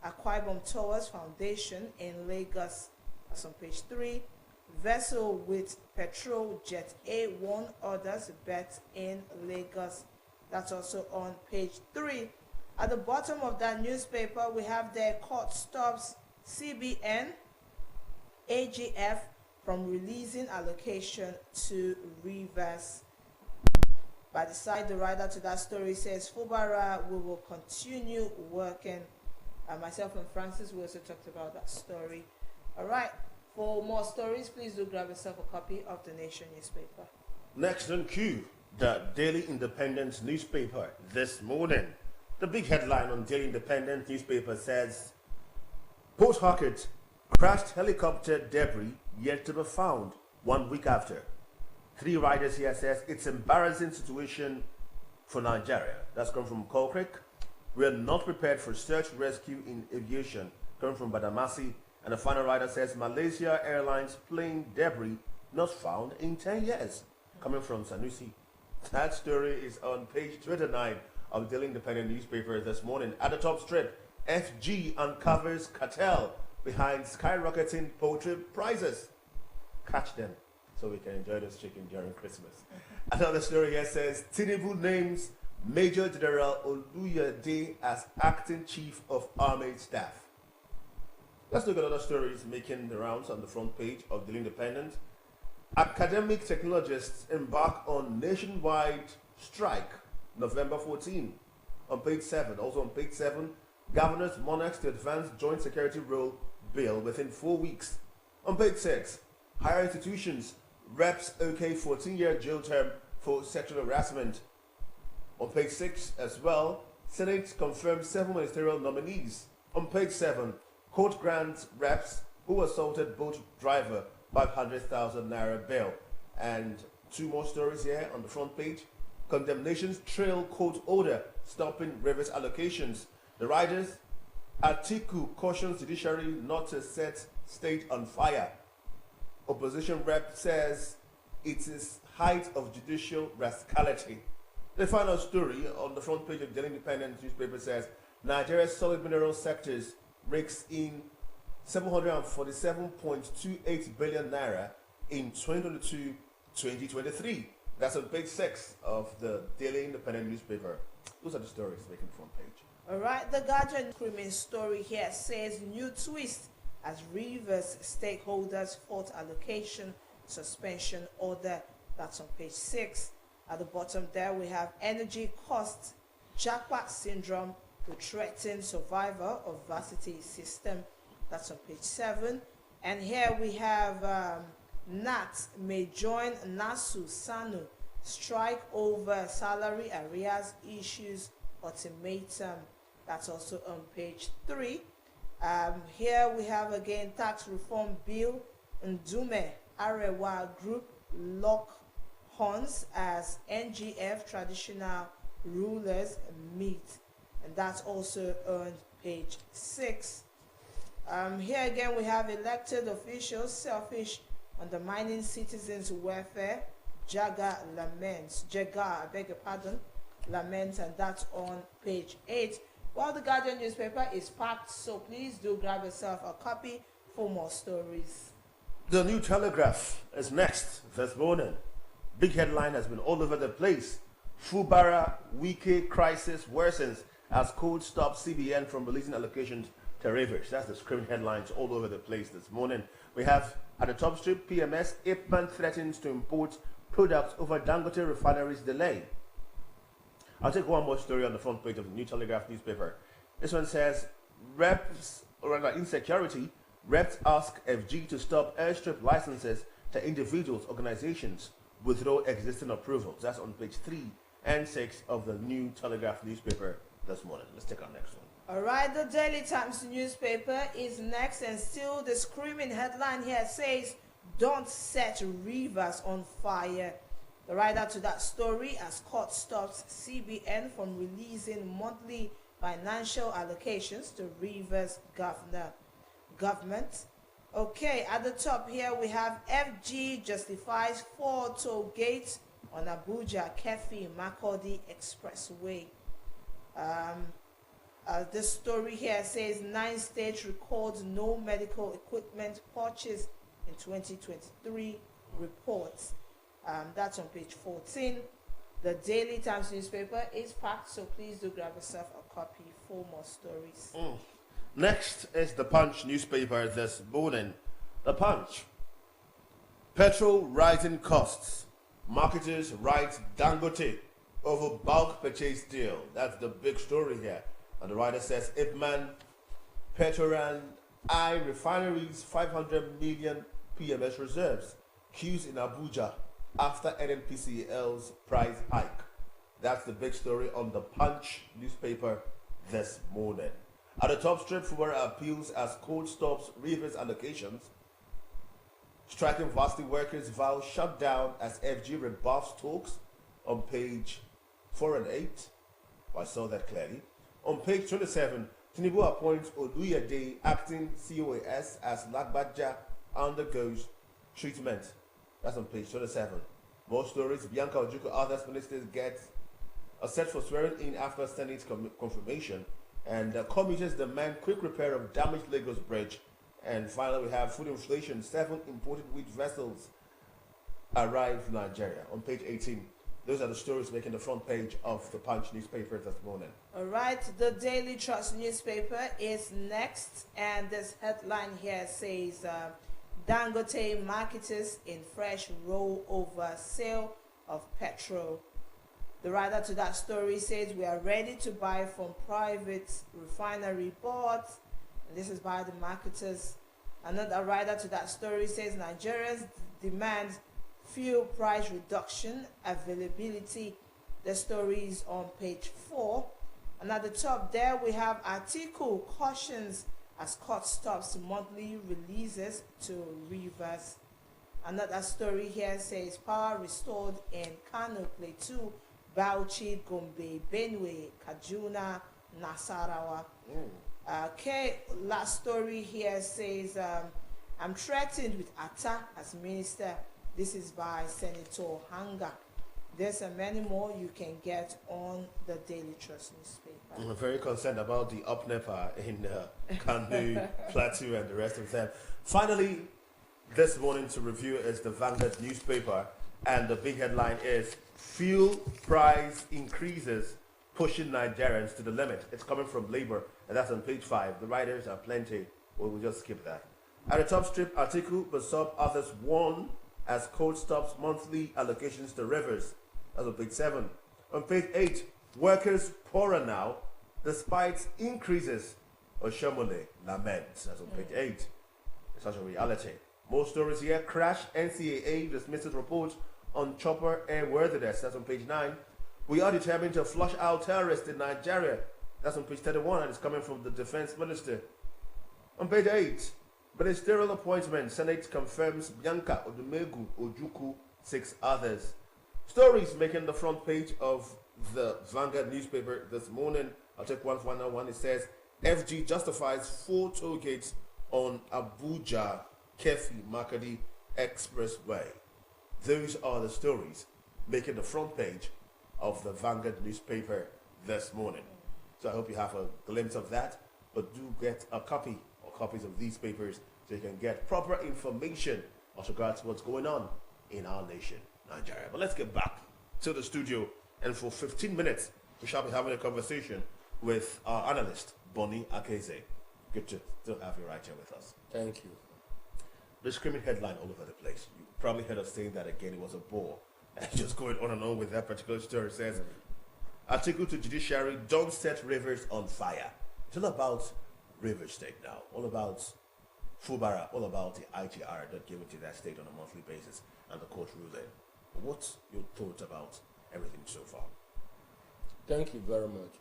Akwa Ibom Towers Foundation in Lagos. That's on page 3. Vessel with petrol jet A warn others bet in Lagos. That's also on page 3. At the bottom of that newspaper, we have the court stops CBN, AGF from releasing allocation to Rivers. By the side, the writer to that story says, Fubara, we will continue working. Myself and Francis, we also talked about that story. All right. For more stories, please do grab yourself a copy of the Nation newspaper. Next on Q, the Daily Independent newspaper this morning. The big headline on Daily Independent newspaper says, Port Harcourt, crashed helicopter debris yet to be found 1 week after. 3 riders here says, it's embarrassing situation for Nigeria. That's come from Colcrick. We are not prepared for search rescue in aviation. Coming from Badamasi. And the final rider says, Malaysia Airlines plane debris not found in 10 years. Coming from Sanusi. That story is on page 29 of the Daily Independent newspaper this morning. At the top strip, FG uncovers cartel behind skyrocketing poultry prices. Catch them so we can enjoy this chicken during Christmas. Another story here says, Tinubu names Major General Oluyede as acting chief of army staff. Let's look at other stories making the rounds on the front page of the Independent. Academic technologists embark on nationwide strike November 14. On page 7, also on page 7, governors monarchs to advance joint security role bill within 4 weeks. On page 6, higher institutions reps OK 14-year jail term for sexual harassment. On page 6 as well, Senate confirms 7 ministerial nominees. On page 7, court grants reps who assaulted boat driver 500,000 naira bail. And 2 more stories here on the front page. Condemnations trail court order stopping Rivers allocations. The riders, Atiku cautions judiciary not to set state on fire. Opposition rep says it is height of judicial rascality. The final story on the front page of the Independent newspaper says Nigeria's solid mineral sectors rakes in 747.28 billion naira in 2022-2023. That's on page 6 of the Daily Independent newspaper. Those are the stories making the front page. All right, the Guardian screaming story here says new twist as Rivers stakeholders fought allocation suspension order. That's on page 6. At the bottom there, we have energy costs, jackpot syndrome to threaten survival of varsity system. That's on page 7. And here we have NAT may join NASU SANU strike over salary arrears issues ultimatum. That's also on page 3. Here we have again tax reform bill, Ndume Arewa Group lock horns as NGF traditional rulers meet, and that's also on page 6. Here again we have elected officials selfish undermining citizens' welfare. Jaga laments, I beg your pardon, laments, and that's on page 8. While the Guardian newspaper is packed, so please do grab yourself a copy for more stories. The New Telegraph is next this morning. Big headline has been all over the place. Fubara Wike crisis worsens as code stops CBN from releasing allocations to Rivers. That's the screaming headlines all over the place this morning. We have at the top strip, PMS, Ipman threatens to import products over Dangote refinery's delay. I'll take one more story on the front page of the New Telegraph newspaper. This one says, reps, or rather insecurity, reps ask FG to stop airstrip licenses to individuals, organizations, withdraw existing approvals. That's on page 3 and 6 of the New Telegraph newspaper this morning. Let's take our next one. All right, the Daily Times newspaper is next, and still the screaming headline here says, don't set Rivers on fire. The writer to that story as court stops CBN from releasing monthly financial allocations to Rivers government. Okay, at the top here we have FG justifies 4 toll gates on Abuja Kefi Makurdi Expressway. This story here says 9 states records no medical equipment purchased in 2023 reports. That's on page 14. The Daily Times newspaper is packed, so please do grab yourself a copy for more stories. Next is the Punch newspaper this morning. The Punch. Petrol rising costs. Marketers write Dangote over bulk purchase deal. That's the big story here. And the writer says Ipman, Petro I refineries 500 million PMS reserves. Queues in Abuja after NNPCL's price hike. That's the big story on the Punch newspaper this morning. At the top strip, Fubara appeals as court stops Rivers allocations. Striking varsity workers vow shutdown as FG rebuffs talks on page 4 and 8. I saw that clearly. On page 27, Tinubu appoints Oluyede acting COAS as Lagbaja undergoes treatment. That's on page 27. More stories. Bianca Ojukwu, other ministers get set for swearing in after Senate confirmation. And commuters demand quick repair of damaged Lagos Bridge. And finally, we have food inflation. 7 imported wheat vessels arrive in Nigeria. On page 18, those are the stories making the front page of the Punch newspaper this morning. All right, the Daily Trust newspaper is next, and this headline here says Dangote marketers in fresh row over sale of petrol. The writer to that story says we are ready to buy from private refinery boards, and this is by the marketers. Another writer to that story says Nigerians demand fuel price reduction availability. The story is on page 4. And at the top there we have Atiku cautions as court stops monthly releases to Rivers. Another story here says power restored in Kano Plateau, Bauchi, Gombe, Benue, Kaduna, Nasarawa. Last story here says I'm threatened with attack as minister. This is by Senator Hanga. There's many more you can get on the Daily Trust newspaper. I'm very concerned about the UPNEPA in Kano, Plateau, and the rest of them. Finally, this morning to review is the Vanguard newspaper, and the big headline is Fuel Price Increases Pushing Nigerians to the Limit. It's coming from Labour, and that's on page 5. The writers are plenty. We'll just skip that. At the top strip, article, but some others warn as court stops monthly allocations to Rivers. That's on page 7. On page 8, workers poorer now despite increases. Oshomole laments. That's on page 8. It's such a reality. More stories here. Crash NCAA dismisses report on chopper airworthiness. That's on page 9. We are determined to flush out terrorists in Nigeria. That's on page 31, and it's coming from the defense minister. On page 8, ministerial appointment. Senate confirms Bianca Odumegu Ojukwu, 6 others. Stories making the front page of the Vanguard newspaper this morning. I'll take one for one. It says FG justifies 4 toll gates on Abuja Kefi Makadi Expressway. Those are the stories making the front page of the Vanguard newspaper this morning. So I hope you have a glimpse of that, but do get a copy or copies of these papers so you can get proper information as regards to what's going on in our nation, Nigeria. But let's get back to the studio, and for 15 minutes we shall be having a conversation with our analyst, Bonnie Akeze. Good to still have you right here with us. Thank you. The screaming headline all over the place. You probably heard us saying that again. It was a bore. And just going on and on with that particular story. It says, article to judiciary, don't set Rivers on fire. It's all about Rivers State now. All about Fubara. All about the IGR that gave it to that state on a monthly basis and the court ruling. What's your thoughts about everything so far? Thank you very much.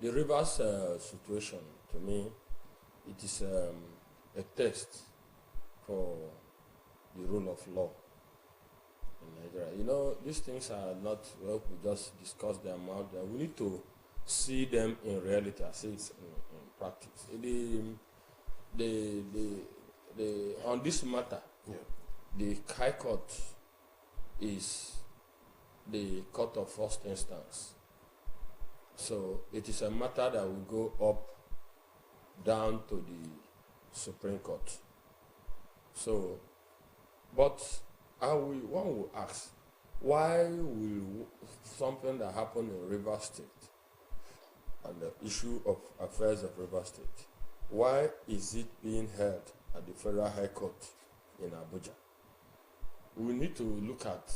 The Rivers situation, to me, it is a test for the rule of law in Nigeria. You know, these things are not, well, we just discuss them out there. We need to see them in reality, as it's in practice. On this matter, the High Court is the court of first instance. So it is a matter that will go up, down to the Supreme Court. So, but one will ask, why will something that happened in Rivers State and the issue of affairs of Rivers State, why is it being held at the Federal High Court in Abuja? We need to look at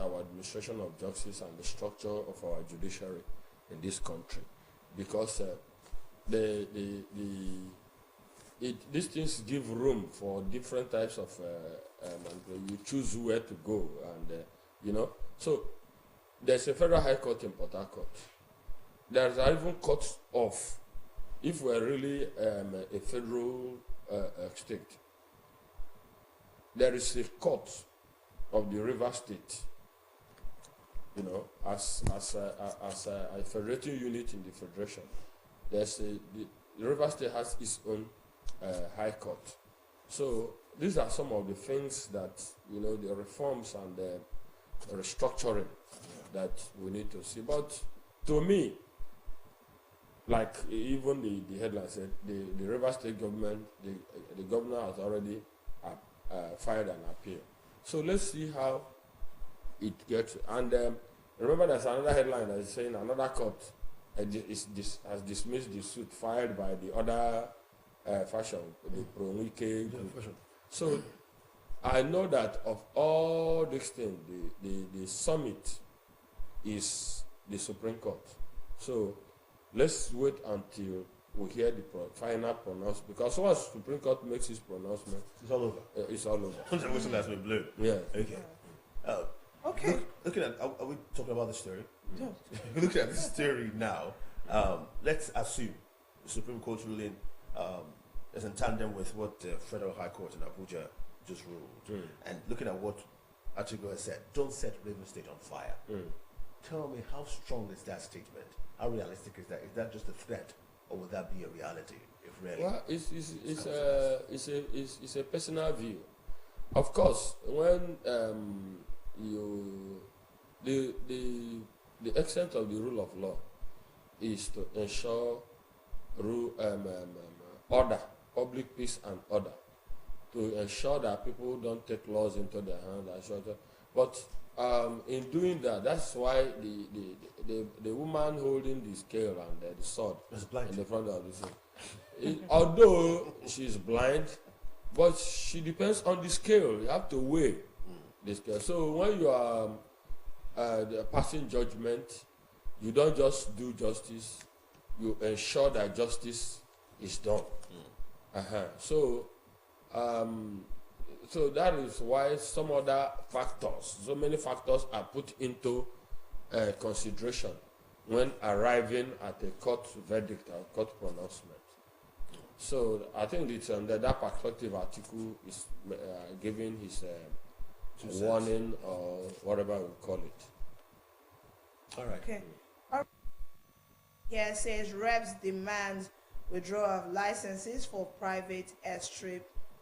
our administration of justice and the structure of our judiciary in this country, because these things give room for different types of and you choose where to go, and you know. So there's a Federal High Court in Port Harcourt. There's even courts of, if we're really a federal state, there is a court of the River State, you know, as a federating unit in the federation. The River State has its own high court. So these are some of the things that, you know, the reforms and the restructuring that we need to see. But to me, like even the headline said, the River State government, the governor has already filed an appeal. So let's see how it gets. And remember, there's another headline that is saying another court has dismissed the suit filed by the other faction, the pro-Wike group. So I know that of all these things, the summit is the Supreme Court. So let's wait until we hear the final pronouncement, because once the Supreme Court makes its pronouncement, It's all over. It's all over. The whistle has been blown. Yeah. Okay. Okay. Looking at, are we talking about the story? No. Looking at the story now, let's assume the Supreme Court ruling is in tandem with what the Federal High Court in Abuja just ruled. And looking at what Atiku has said, don't set River State on fire. Tell me, how strong is that statement? How realistic is that? Is that just a threat, or would that be a reality? If really, Well, it's a personal view. Of course, when the extent of the rule of law is to ensure order, public peace and order, to ensure that people don't take laws into their hands. But in doing that, that's why the woman holding the scale and the sword in the front of the scene, although she's blind, but she depends on the scale. You have to weigh the scale. So when you are passing judgment, you don't just do justice, you ensure that justice is done. So that is why some other factors, so many factors are put into consideration when arriving at a court verdict or court pronouncement. So I think it's under that perspective Atiku is giving his warning or whatever we call it. all right. Okay. Here it says reps demands withdrawal of licenses for private airstrip.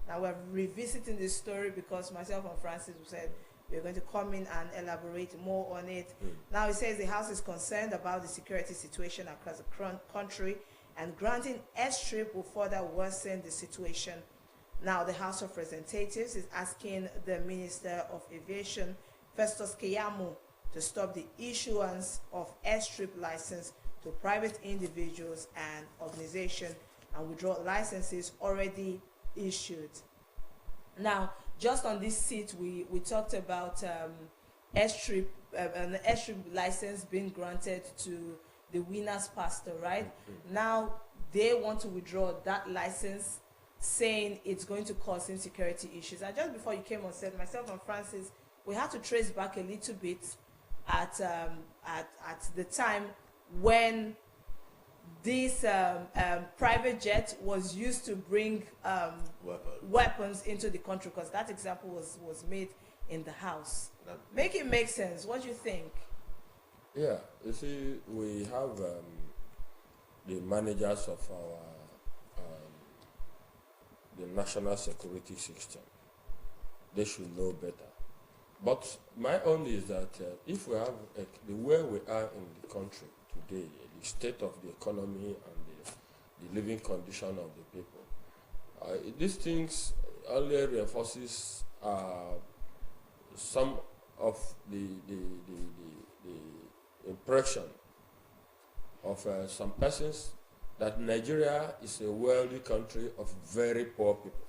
Now we're revisiting this story because myself and Francis said we're going to come in and elaborate more on it. Now it says the House is concerned about the security situation across the country, and granting airstrip will further worsen the situation. Now the House of Representatives is asking the Minister of Aviation, Festus Keyamo, to stop the issuance of airstrip license to private individuals and organizations and withdraw licenses already issued. Now, just on this seat, we talked about airstrip, an airstrip license being granted to the winner's pastor, right? Now, they want to withdraw that license, saying it's going to cause insecurity issues. And just before you came on set, myself and Francis, we had to trace back a little bit at the time when this private jet was used to bring weapons into the country, because that example was made in the House. Make it make sense. What do you think? Yeah, you see, we have the managers of our the national security system. They should know better. But my own is that if we have the way we are in the country, today, the state of the economy and the living condition of the people. These things only reinforces some of the impression of some persons that Nigeria is a wealthy country of very poor people.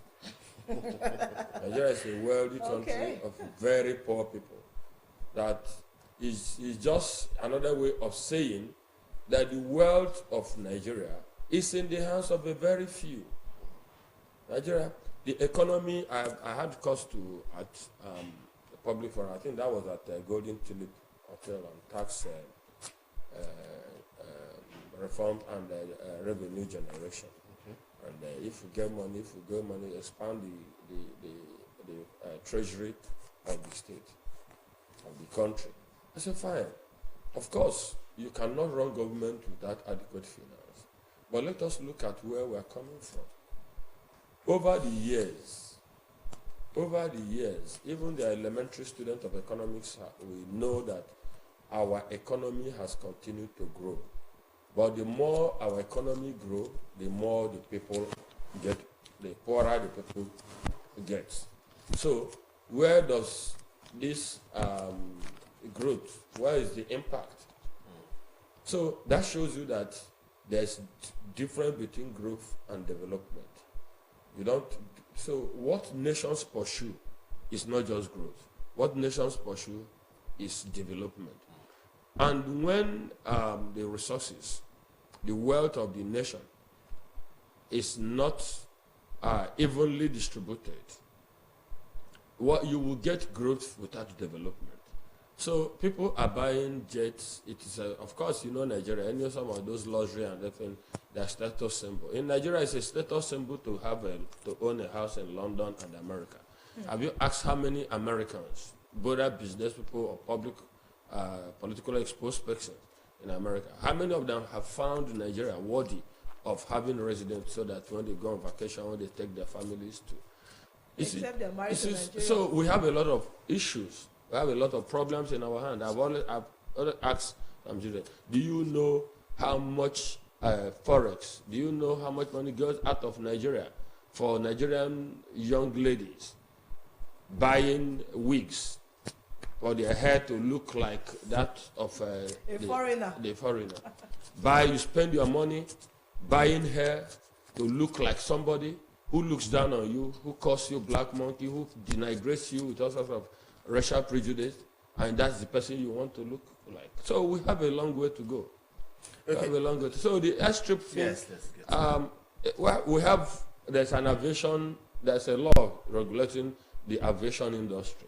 Nigeria is a wealthy country of very poor people. That is just another way of saying that the wealth of Nigeria is in the hands of a very few. Nigeria, the economy, I had cause to at the public forum, I think that was at Golden Tulip Hotel on tax reform and revenue generation. And if we get money, expand the treasury of the state, of the country. I said, fine. Of course, you cannot run government without adequate finance. But let us look at where we are coming from. Over the years, even the elementary student of economics, we know that our economy has continued to grow. But the more our economy grows, the more the people get, the poorer the people get. So where does this growth, where is the impact? So that shows you that there's difference between growth and development. You don't, so what nations pursue is not just growth. What nations pursue is development. And when the resources, the wealth of the nation is not evenly distributed, what you will get growth without development. So people are buying jets. It is, of course, you know Nigeria. And you know some of those luxury and everything, they're status symbol. In Nigeria, it's a status symbol to have to own a house in London and America. Have you asked how many Americans, whether business people or public, politically exposed persons in America, how many of them have found Nigeria worthy of having residence so that when they go on vacation, when they take their families to? Except they're married to Nigeria. So we have a lot of issues. We have a lot of problems in our hand. I've always asked some children, do you know how much forex, do you know how much money goes out of Nigeria for Nigerian young ladies buying wigs for their hair to look like that of foreigner. The foreigner. You spend your money buying hair to look like somebody who looks down on you, who calls you black monkey, who denigrates you with all sorts of racial prejudice, and that's the person you want to look like. So we have a long way to go. Okay. So the airstrip thing, yes, there's an aviation, there's a law regulating the aviation industry.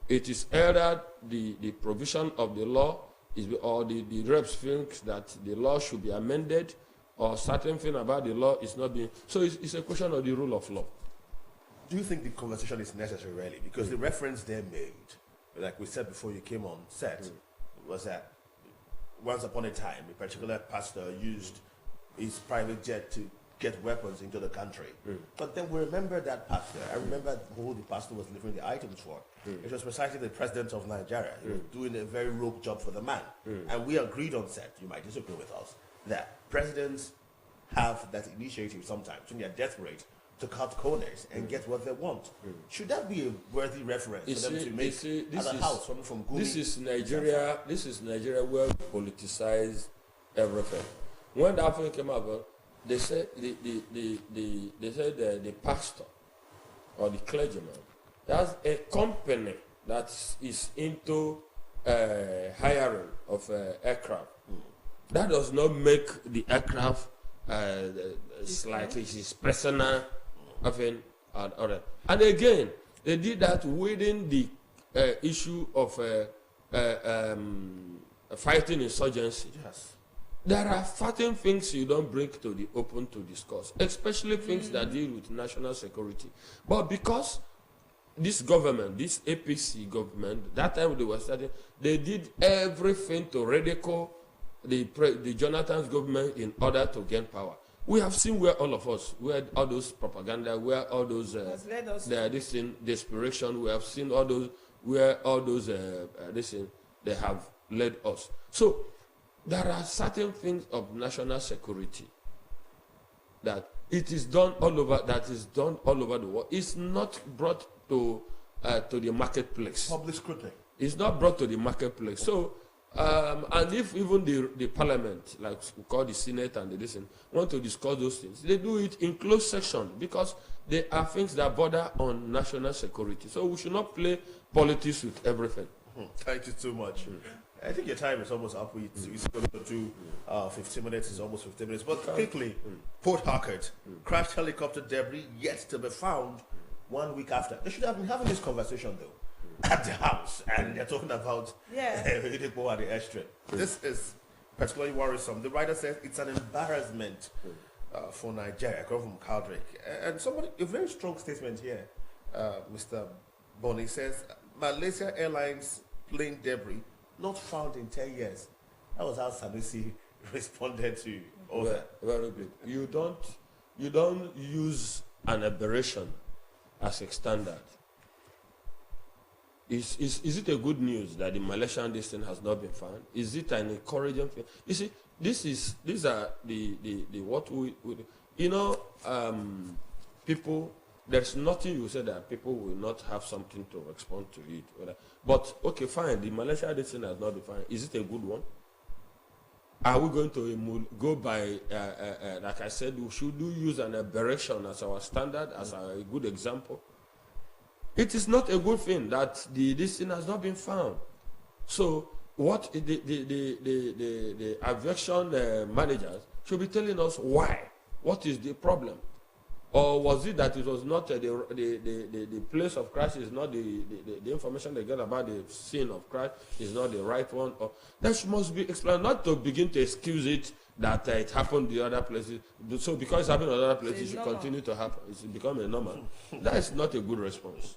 It is either the provision of the law is, or the reps think that the law should be amended, or certain thing about the law is not being. So it's a question of the rule of law. Do you think the conversation is necessary, really? Because the reference they made, like we said before you came on set, was that once upon a time, a particular pastor used his private jet to get weapons into the country. But then we remember that pastor. I remember who the pastor was delivering the items for. It was precisely the president of Nigeria. He was doing a very rogue job for the man. And we agreed on set, you might disagree with us, that presidents have that initiative sometimes when they're desperate to cut corners and get what they want. Should that be a worthy reference for them to make at a house from Gumi? This is Nigeria. This is Nigeria where we politicize everything. When the African came out, they said the pastor or the clergyman has a company that is into hiring of aircraft. That does not make the aircraft it's like it's his personal thing. And again, they did that within the issue of fighting insurgency. Yes. There are certain things you don't bring to the open to discuss, especially things that deal with national security. But because this government, this APC government, that time they were starting, they did everything to ridicule the Jonathan's government in order to gain power. We have seen where all of us, where all those propaganda, where all those this thing, desperation, we have seen all those, where all those this thing, they have led us. So there are certain things of national security that it is done all over, that is done all over the world. It's not brought to the marketplace. Public scrutiny. It's not brought to the marketplace. So, and if even the parliament, like we call the Senate and the listen, want to discuss those things, they do it in closed session because they are things that border on national security. So we should not play politics with everything. Thank you so much. I think your time is almost up. It's going to do 15 minutes. It's almost 15 minutes. But quickly, Port Harcourt, crashed helicopter debris yet to be found 1 week after. They should have been having this conversation, though, at the house. And they're talking about Idikpo at the airstrip. This is particularly worrisome. The writer says it's an embarrassment for Nigeria, come from Caldrick. And somebody, a very strong statement here, Mr. Bonny says, Malaysia Airlines plane debris not found in 10 years. That was how Sanusi responded to all that. Very good. You don't use an aberration as a standard. Is it a good news that the Malaysian distance has not been found? Is it an encouraging thing? You see, these are the what we people. There's nothing you say that people will not have something to respond to it. But okay, fine. The Malaysian distance has not been found. Is it a good one? Are we going to go by, like I said, should we use an aberration as our standard, as a good example? It is not a good thing that this thing has not been found. So what the aviation managers should be telling us why. What is the problem? Or was it that it was not the place of crash is not the information they get about the scene of crash is not the right one? Or that must be explained, not to begin to excuse it that it happened the other places. So because it's happened in other places, it should continue to happen. It's become a normal. That is not a good response.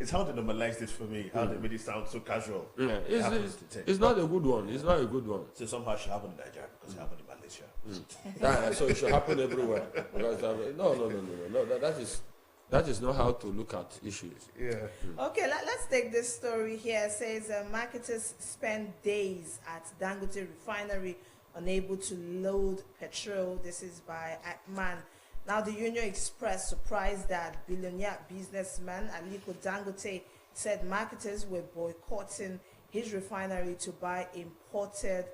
It's how they normalized it for me, how they made it sound so casual. Yeah. It's not a good one. It's not a good one. So somehow it should happen in Nigeria because it happened in Malaysia. So it should happen everywhere. Because, no. That is not how to look at issues. Yeah. Okay, let's take this story here. It says marketers spend days at Dangote refinery unable to load petrol. This is by Akman. Now, the Union expressed surprise that billionaire businessman Aliko Dangote said marketers were boycotting his refinery to buy imported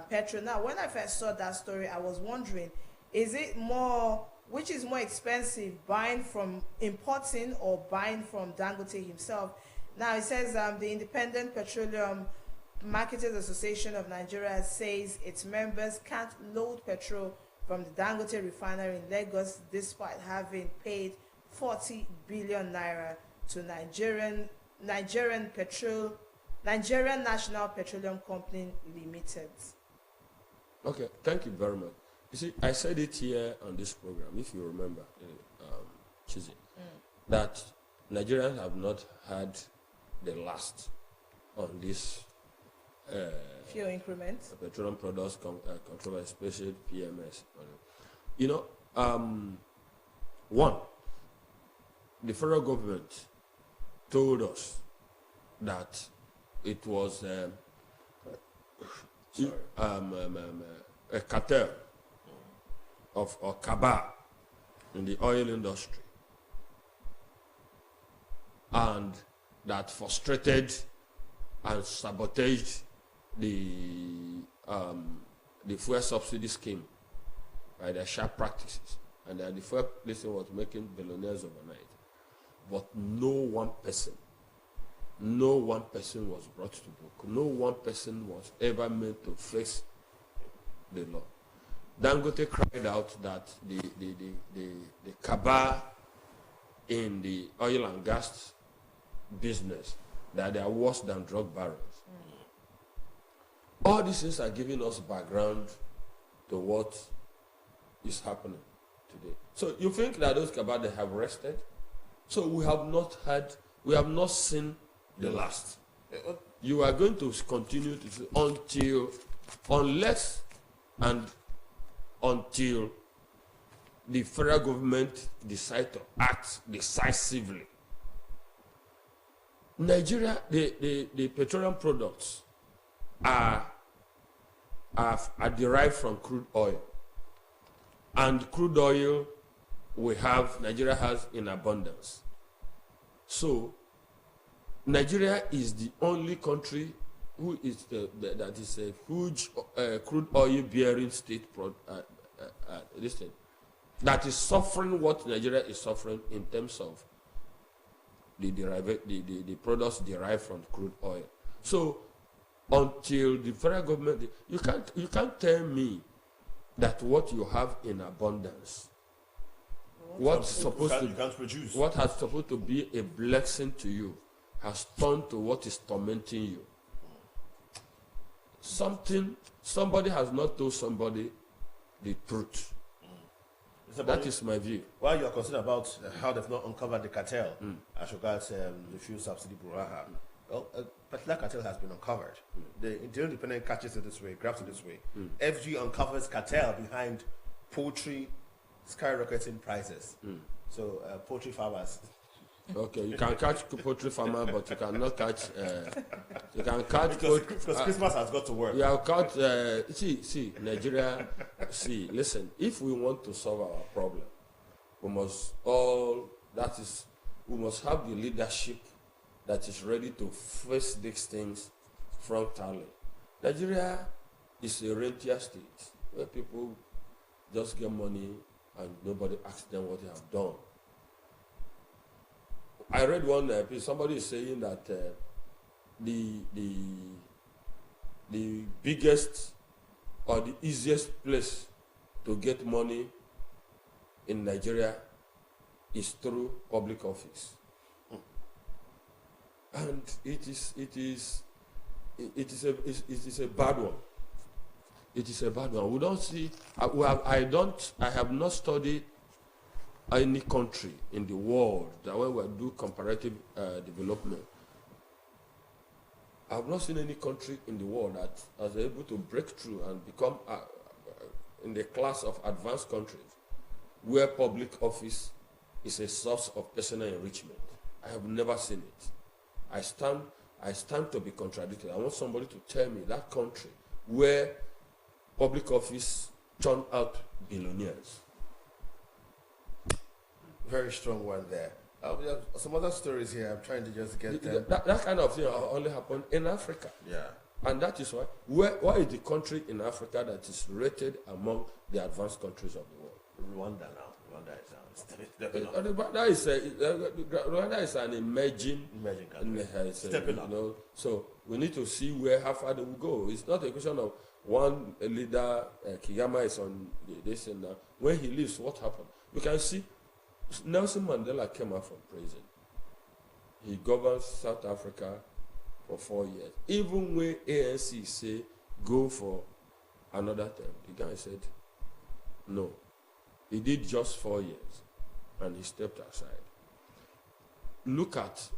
petrol. Now, when I first saw that story, I was wondering, which is more expensive, buying from importing or buying from Dangote himself? Now, it says the Independent Petroleum Marketers Association of Nigeria says its members can't load petrol from the Dangote refinery in Lagos despite having paid 40 billion naira to Nigerian National Petroleum Company Limited. Okay, thank you very much. You see, I said it here on this program, if you remember, Chizi, that Nigerians have not had the last on this fuel increment, petroleum products controversy, especially PMS. One, the federal government told us that it was a cartel or cabal in the oil industry, and that frustrated and sabotaged the fuel subsidy scheme by their sharp practices, and that the fuel listing was making billionaires overnight. But no one person was brought to book. No one person was ever made to face the law. Dangote cried out that the cabal in the oil and gas business, that they are worse than drug barons. All these things are giving us background to what is happening today. So you think that those cabal, they have rested? So we have not seen the last. You are going to continue to see unless until the federal government decide to act decisively. Nigeria, the petroleum products are are derived from crude oil. And crude oil Nigeria has in abundance. So Nigeria is the only country who is that is a huge crude oil bearing state that is suffering what Nigeria is suffering in terms of the products derived from crude oil. So until the federal government, you can't tell me that what you have in abundance, what has supposed to be a blessing to you, has turned to what is tormenting you. Somebody has not told somebody the truth. That is my view. While you are concerned about how they've not uncovered the cartel as regards the fuel subsidy brouhaha, well, a particular cartel has been uncovered. The Independent catches it this way, grabs it this way. FG uncovers cartel behind poultry skyrocketing prices. So poultry farmers. Okay, you can catch poultry farmer, but you cannot catch. You can catch because Christmas has got to work. You have caught. See, Nigeria. Listen. If we want to solve our problem, we must have the leadership that is ready to face these things frontally. Nigeria is a rentier state where people just get money and nobody asks them what they have done. I read one piece. Somebody is saying that the biggest or the easiest place to get money in Nigeria is through public office, and it is a bad one. It is a bad one. We don't see. I have not studied any country in the world that when we do comparative development, I have not seen any country in the world that is able to break through and become in the class of advanced countries where public office is a source of personal enrichment. I have never seen it. I stand to be contradicted. I want somebody to tell me that country where public office churn out billionaires. Very strong one there. Some other stories here. I'm trying to just get them. That kind of thing only happen in Africa. Yeah. And that is why is the country in Africa that is rated among the advanced countries of the world? Rwanda now. Rwanda is Rwanda is an emerging country. Stepping up. So we need to see how far they will go. It's not a question of one leader, Kigama is on this and that. When he leaves, what happened? You can see Nelson Mandela came out from prison. He governed South Africa for 4 years. Even when ANC say go for another term, the guy said no. He did just 4 years and he stepped aside. Look at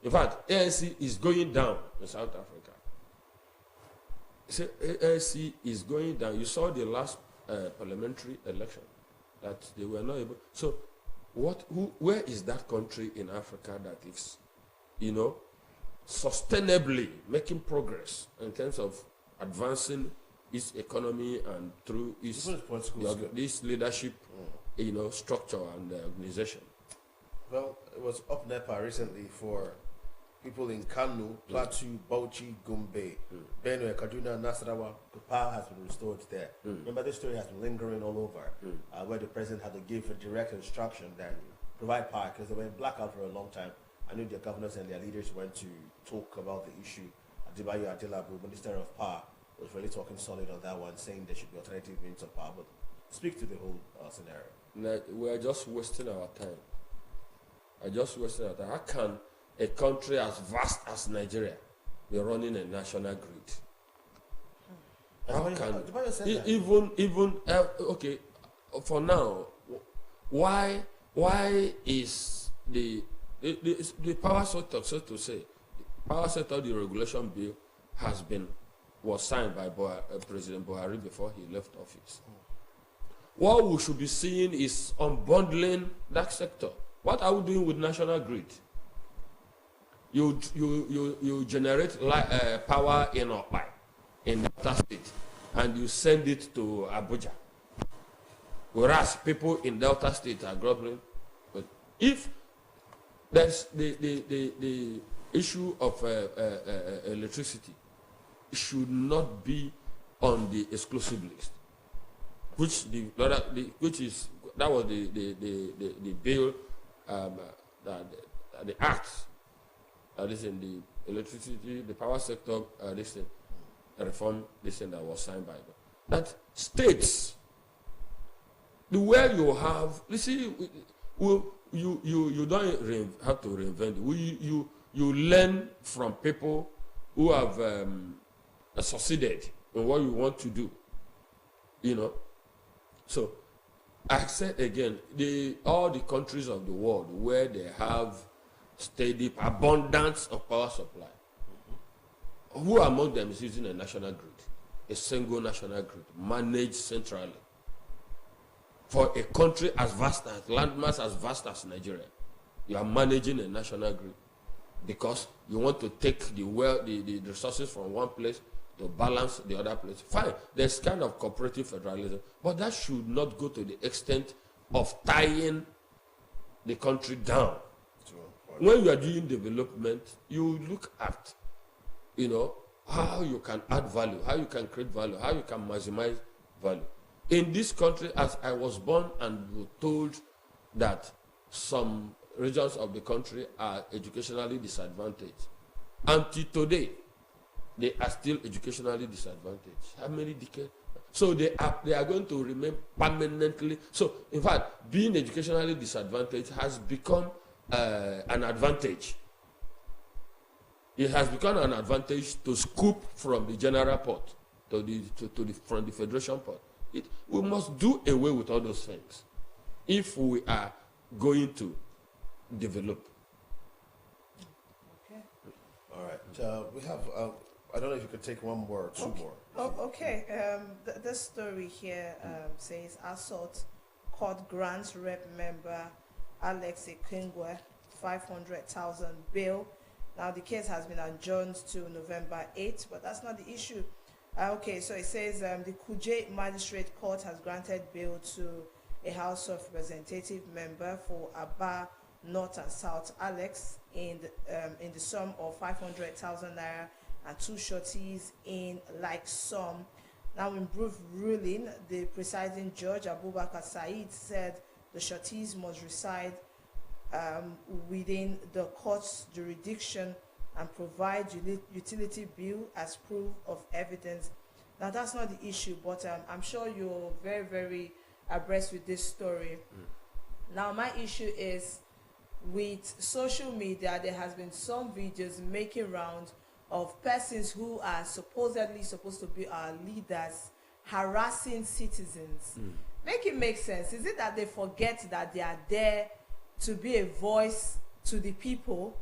in fact, ANC is going down in South Africa. ANC is going down. You saw the last parliamentary election that they were not able. So where is that country in Africa that is, sustainably making progress in terms of advancing its economy and through its this leadership, structure and organization? Well, it was up NEPA recently for people in Kanu, Plateau, Bauchi, Gombe, Benue, Kaduna, Nasarawa. The power has been restored there. Remember, this story has been lingering all over, where the president had to give a direct instruction that provide power because they were in blackout for a long time. I knew their governors and their leaders went to talk about the issue. Adebayo Adelabu, Minister of Power, was really talking solid on that one, saying there should be alternative means of power. But speak to the whole scenario. We are just wasting our time. How can a country as vast as Nigeria be running a national grid? How can okay? For now, why is the power sector, so to say, power sector deregulation bill was signed by President Buhari before he left office? What we should be seeing is unbundling that sector. What are we doing with national grid? You generate power in Delta State. and you send it to Abuja. Whereas people in Delta State are grumbling. But if there's the issue of electricity, it should not be on the exclusive list, which that was the bill, the act that is in the electricity, the power sector, reform that was signed by them. That states, the way you have, you see, you don't have to reinvent it. You learn from people who have succeeded in what you want to do, you know. So I said again, all the countries of the world where they have steady abundance of power supply, who among them is using a national grid, a single national grid, managed centrally? For a country as vast as, landmass as vast as Nigeria, you are managing a national grid because you want to take the resources from one place to balance the other place. Fine, there's kind of cooperative federalism, but that should not go to the extent of tying the country down. When you are doing development, you look at, you know, how you can add value, how you can create value, how you can maximize value. In this country, as I was born and told that some regions of the country are educationally disadvantaged, until today, they are still educationally disadvantaged. How many decades? So they are going to remain permanently. So in fact, being educationally disadvantaged has become an advantage. It has become an advantage to scoop from the general port from the federation port. We must do away with all those things if we are going to develop. Okay. All right. We have, I don't know if you could take one more or two more. Oh, okay. This story here says assault court grants rep member Alex Ekengwe 500,000 bail. Now the case has been adjourned to November 8th, but that's not the issue. Okay, so it says the Kuje Magistrate Court has granted bail to a House of Representative member for Aba North and South Alex in the sum of 500,000 naira and two shorties in like sum. Now in brief ruling, the presiding judge Abubakar Said said the shorties must reside within the court's jurisdiction and provide utility bill as proof of evidence. Now that's not the issue, but I'm sure you're very, very abreast with this story. Now my issue is with social media, there has been some videos making rounds of persons who are supposedly supposed to be our leaders harassing citizens. Make it make sense. Is it that they forget that they are there to be a voice to the people?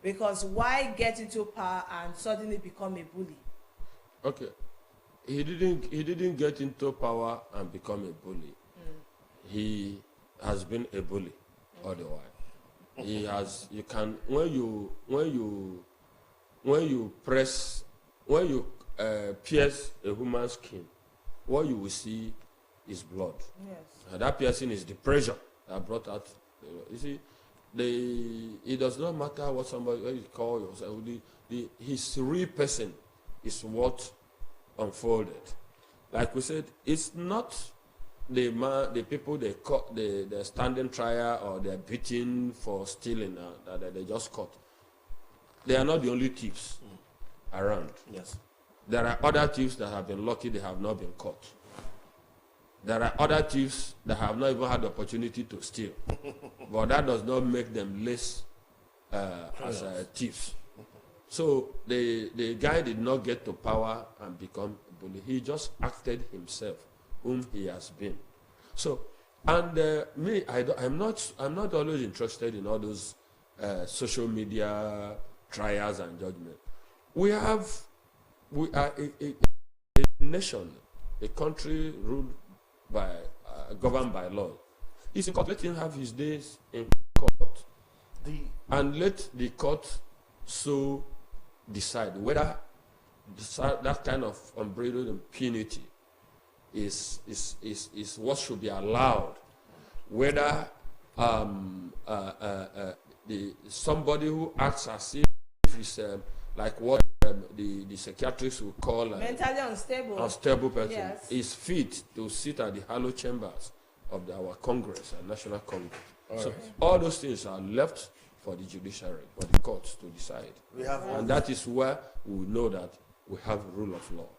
Because why get into power and suddenly become a bully? Okay, he didn't get into power and become a bully. He has been a bully all the while. He has. You can when you pierce a human skin, what you will see is blood. Yes. And that piercing is the pressure that brought out. You see. It does not matter what you call yourself. His real person is what unfolded. Like we said, it's not the people they caught, the standing trial or they're beaten for stealing that they just caught. They are not the only thieves around. Yes. There are other thieves that have been lucky they have not been caught. There are other thieves that have not even had the opportunity to steal. But that does not make them less as thieves. So the guy did not get to power and become a bully. He just acted himself, whom he has been. So, and me, I'm not always interested in all those social media trials and judgment. We are a nation, a country ruled by governed by law. It's in court. Let him have his days in court, and let the court so decide whether that kind of unbridled impunity is what should be allowed, whether somebody who acts as if it's like what the psychiatrists would call mentally unstable person, yes, is fit to sit at the hallowed chambers of our Congress and National Congress. All those things are left for the judiciary, for the courts to decide. And that is where we know that we have rule of law.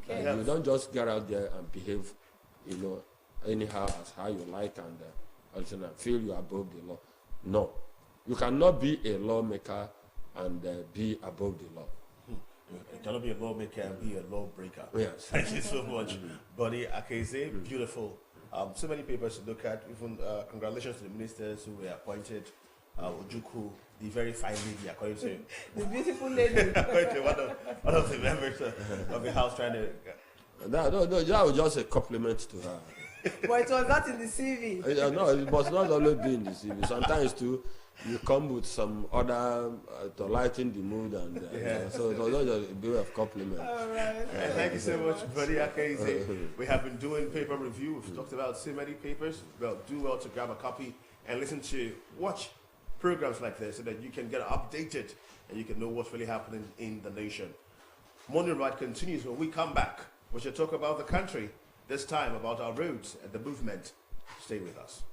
Okay. You don't just get out there and behave, anyhow as how you like and feel you are above the law. No, you cannot be a lawmaker and be above the law. You cannot be a lawmaker and be a lawbreaker. Yes. Thank you so much, Buddy Akeze. Beautiful. So many papers to look at. Even congratulations to the ministers who were appointed. Ojukwu, the very fine lady, according to the beautiful lady, according to one of the members of the house, trying to. No, that was just a compliment to her. But it was not in the CV. No, it must not always be in the CV. Sometimes too, you come with some other to lighten the mood, and so it was not just a bit of compliment. All right. Thank you so much, Buddy Akeze. We have been doing paper review. We've talked about so many papers. Well, do well to grab a copy and watch programs like this so that you can get updated and you can know what's really happening in the nation. Morning Ride continues when we come back. We shall talk about the country, this time about our roads and the movement. Stay with us.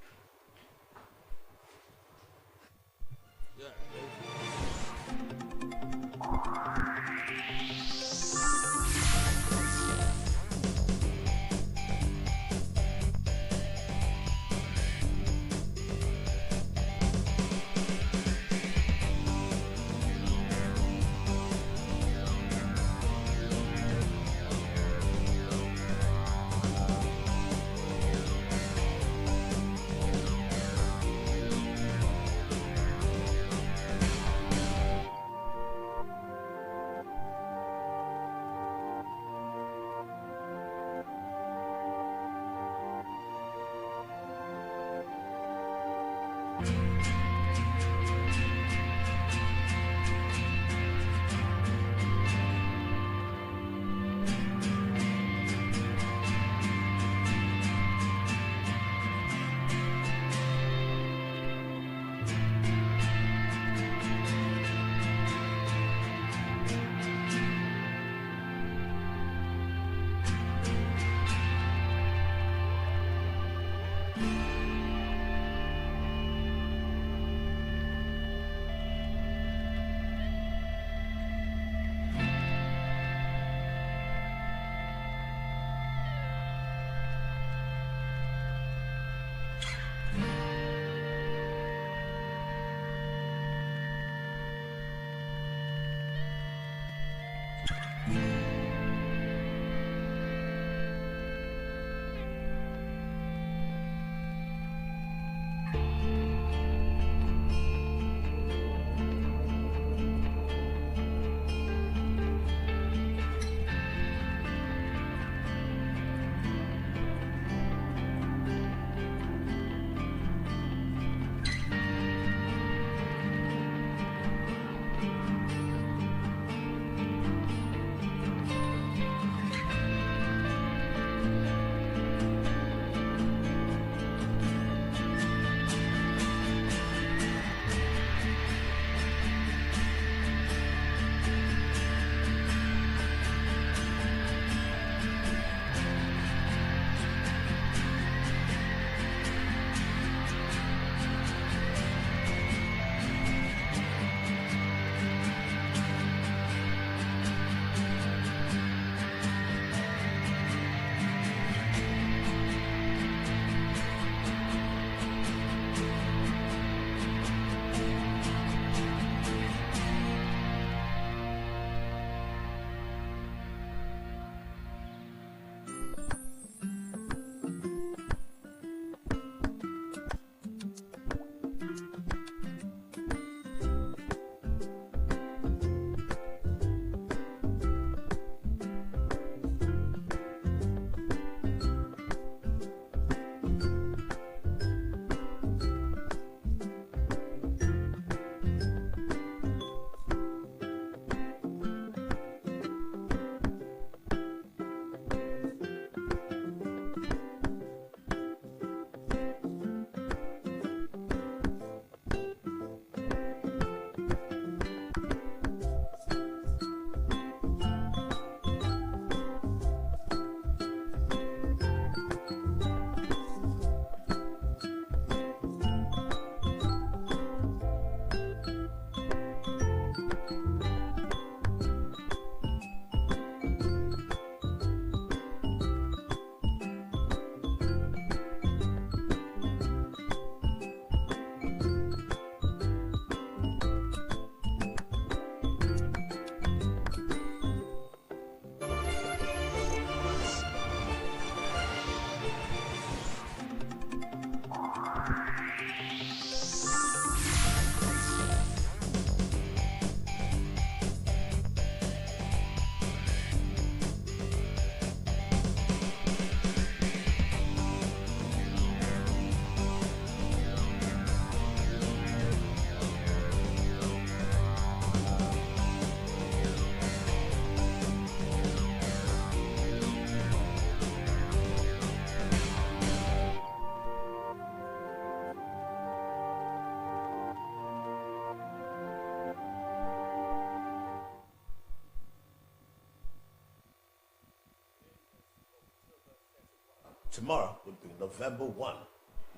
Tomorrow would be November 1.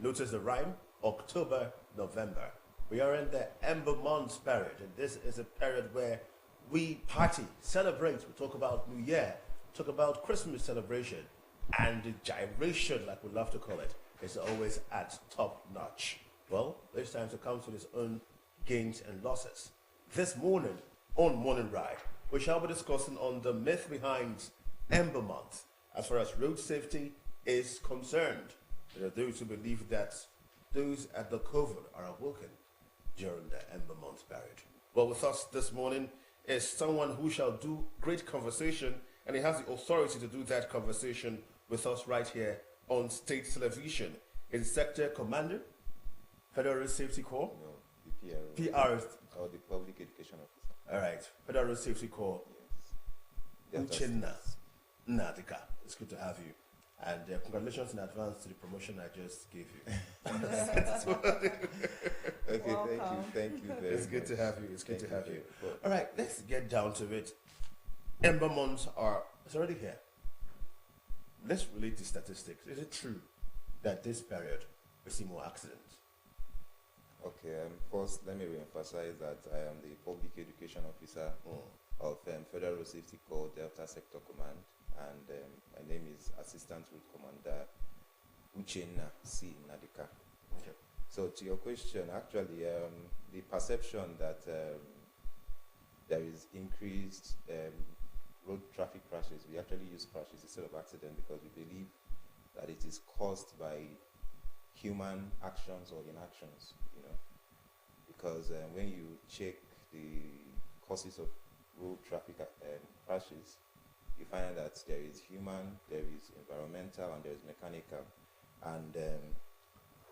Notice the rhyme, October, November. We are in the Ember Months period, and this is a period where we party, celebrate, we talk about New Year, talk about Christmas celebration, and the gyration, like we love to call it, is always at top notch. Well, each time it comes with its own gains and losses. This morning, on Morning Ride, we shall be discussing on the myth behind Ember Month as far as road safety is concerned. There are those who believe that those at the coven are awoken during the Ember Month period. Well, with us this morning is someone who shall do great conversation, and he has the authority to do that conversation with us right here on State Television. He's Sector Commander, Federal Road Safety Corps. No, the PRO. Or the Public Education Officer. All right, Federal Road Safety Corps. Yes. Uchenna Nnadika. It's good to have you. And congratulations in advance to the promotion I just gave you. Okay, Welcome. thank you very It's good much. to have you. It's good Thank to have you. But All right, let's get down to it. Ember months it's already here. Let's relate the statistics. Is it true that this period we see more accidents? okay, first let me re-emphasize that I am the Public Education Officer of Federal Road Safety Corps Delta Sector Command, and my name is Assistant Route Commander Uchenna C. Nnadika. Okay. So to your question, actually, the perception that there is increased road traffic crashes, we actually use crashes instead of accident because we believe that it is caused by human actions or inactions, because when you check the causes of road traffic crashes, you find that there is human, there is environmental, and there is mechanical. And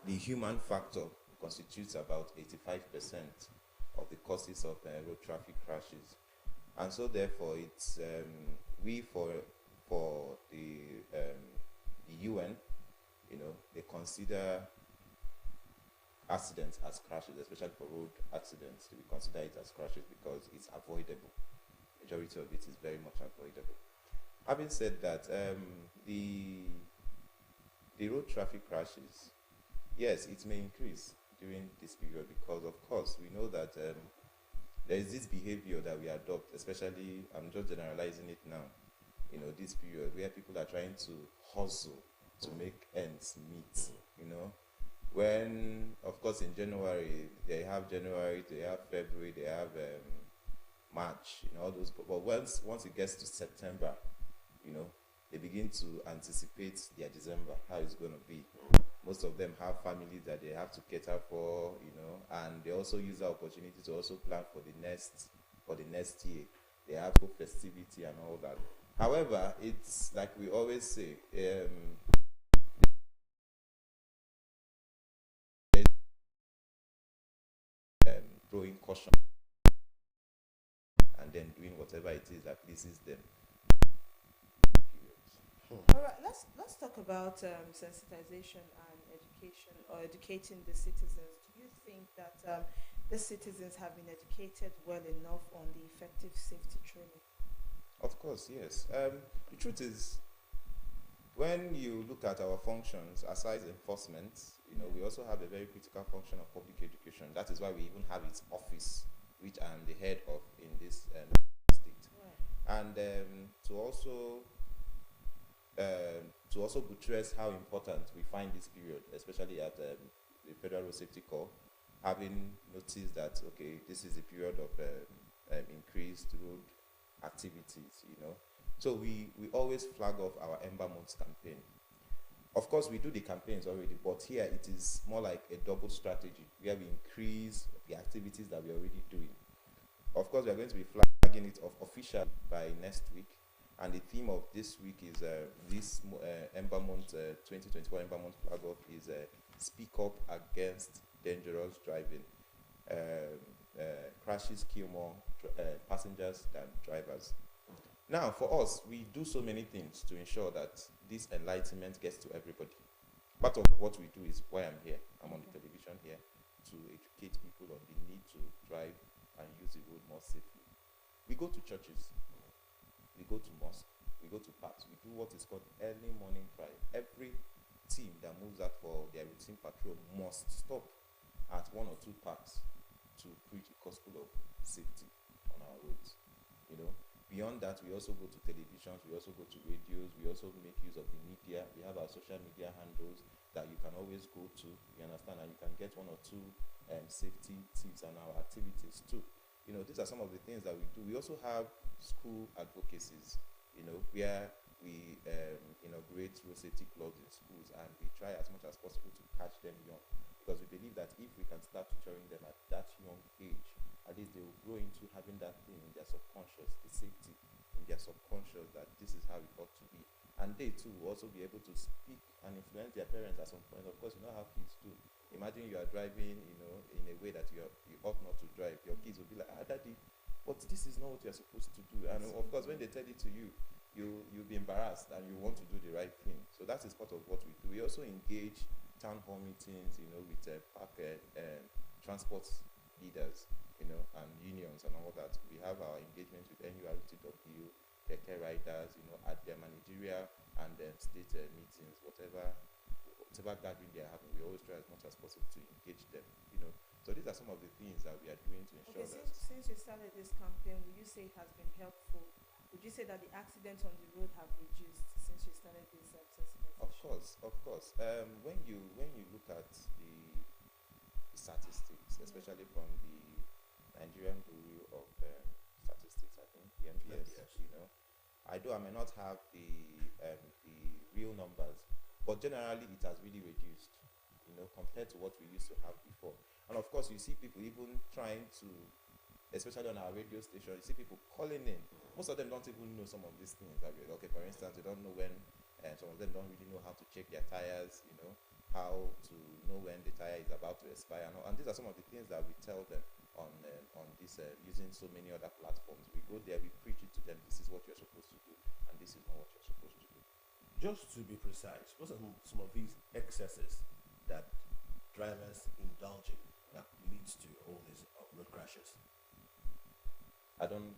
the human factor constitutes about 85% of the causes of road traffic crashes. And so therefore it's for the UN, they consider accidents as crashes, especially for road accidents. We consider it as crashes because it's avoidable. Majority of it is very much avoidable. Having said that, the road traffic crashes, yes, it may increase during this period because, of course, we know that there is this behavior that we adopt, especially, I'm just generalizing it now, this period where people are trying to hustle to make ends meet, when, of course, in January, they have February, they have March, all those, but once it gets to September, they begin to anticipate their December, how it's going to be. Most of them have families that they have to cater for, and they also use the opportunity to also plan for the next year. They have festivity and all that. However, it's like we always say, throwing caution and then doing whatever it is that pleases them. All right, let's talk about sensitization and education, or educating the citizens. Do you think that the citizens have been educated well enough on the effective safety training? Of course, yes. The truth is, when you look at our functions, aside enforcement, we also have a very critical function of public education. That is why we even have its office, which I am the head of in this state. Right. And to also buttress how important we find this period, especially at the Federal Road Safety Corps, having noticed that, okay, this is a period of increased road activities, So we always flag off our Ember Months campaign. Of course, we do the campaigns already, but here it is more like a double strategy where we increase the activities that we're already doing. Of course, we are going to be flagging it off officially by next week. And the theme of this week is this Ember Month, 2024 Ember Month flag off is Speak Up Against Dangerous Driving. Crashes kill more passengers than drivers. Now, for us, we do so many things to ensure that this enlightenment gets to everybody. Part of what we do is why I'm here. I'm on the television here to educate people on the need to drive and use the road more safely. We go to churches, we go to mosques, we go to parks, we do what is called early morning prayer every team that moves out for their routine patrol must stop at one or two parks to preach the gospel of safety on our roads. You know, beyond that, we also go to televisions, we also go to radios, we also make use of the media. We have our social media handles that you can always go to, you understand, and you can get one or two safety tips and our activities too. You know, these are some of the things that we do. We also have school advocacies, you know, where we inaugurate road safety clubs in schools, and we try as much as possible to catch them young, because we believe that if we can start tutoring them at that young age, at least they will grow into having that thing in their subconscious, the safety in their subconscious, that this is how it ought to be. And they too will also be able to speak and influence their parents at some point. Of course, you know how kids do. Imagine you are driving, you know, in a way that you ought not to drive. Your kids will be like, daddy, but this is not what you're supposed to do. And of course, when they tell it to you, you'll be embarrassed and you want to do the right thing. So that is part of what we do. We also engage town hall meetings, you know, with park transport leaders, you know, and unions and all that. We have our engagements with NURTW, care riders, you know, at their managerial and state meetings, whatever gathering they are having. We always try as much as possible to engage them, you know. So these are some of the things that we are doing to ensure that. Since you started this campaign, would you say it has been helpful? Would you say that the accidents on the road have reduced since you started this sensitization? Of course. When you look at the statistics, especially from the Nigerian Bureau of Statistics, I think the NBS, you know, I may not have the real numbers, but generally it has really reduced, you know, compared to what we used to have before. And of course, you see people even trying to, especially on our radio station, you see people calling in. Most of them don't even know some of these things. Okay, for instance, they don't know when, some of them don't really know how to check their tires, you know, how to know when the tire is about to expire. And these are some of the things that we tell them on this, using so many other platforms. We go there, we preach it to them. This is what you're supposed to do, and this is not what you're supposed to do. Just to be precise, what are some of these excesses that drivers indulge in that leads to all these road crashes? Come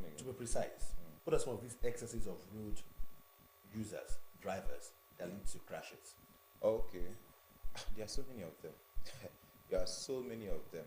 again. To be precise, what are some of these excesses of road users, drivers, that lead to crashes? Okay. There are so many of them. There are so many of them.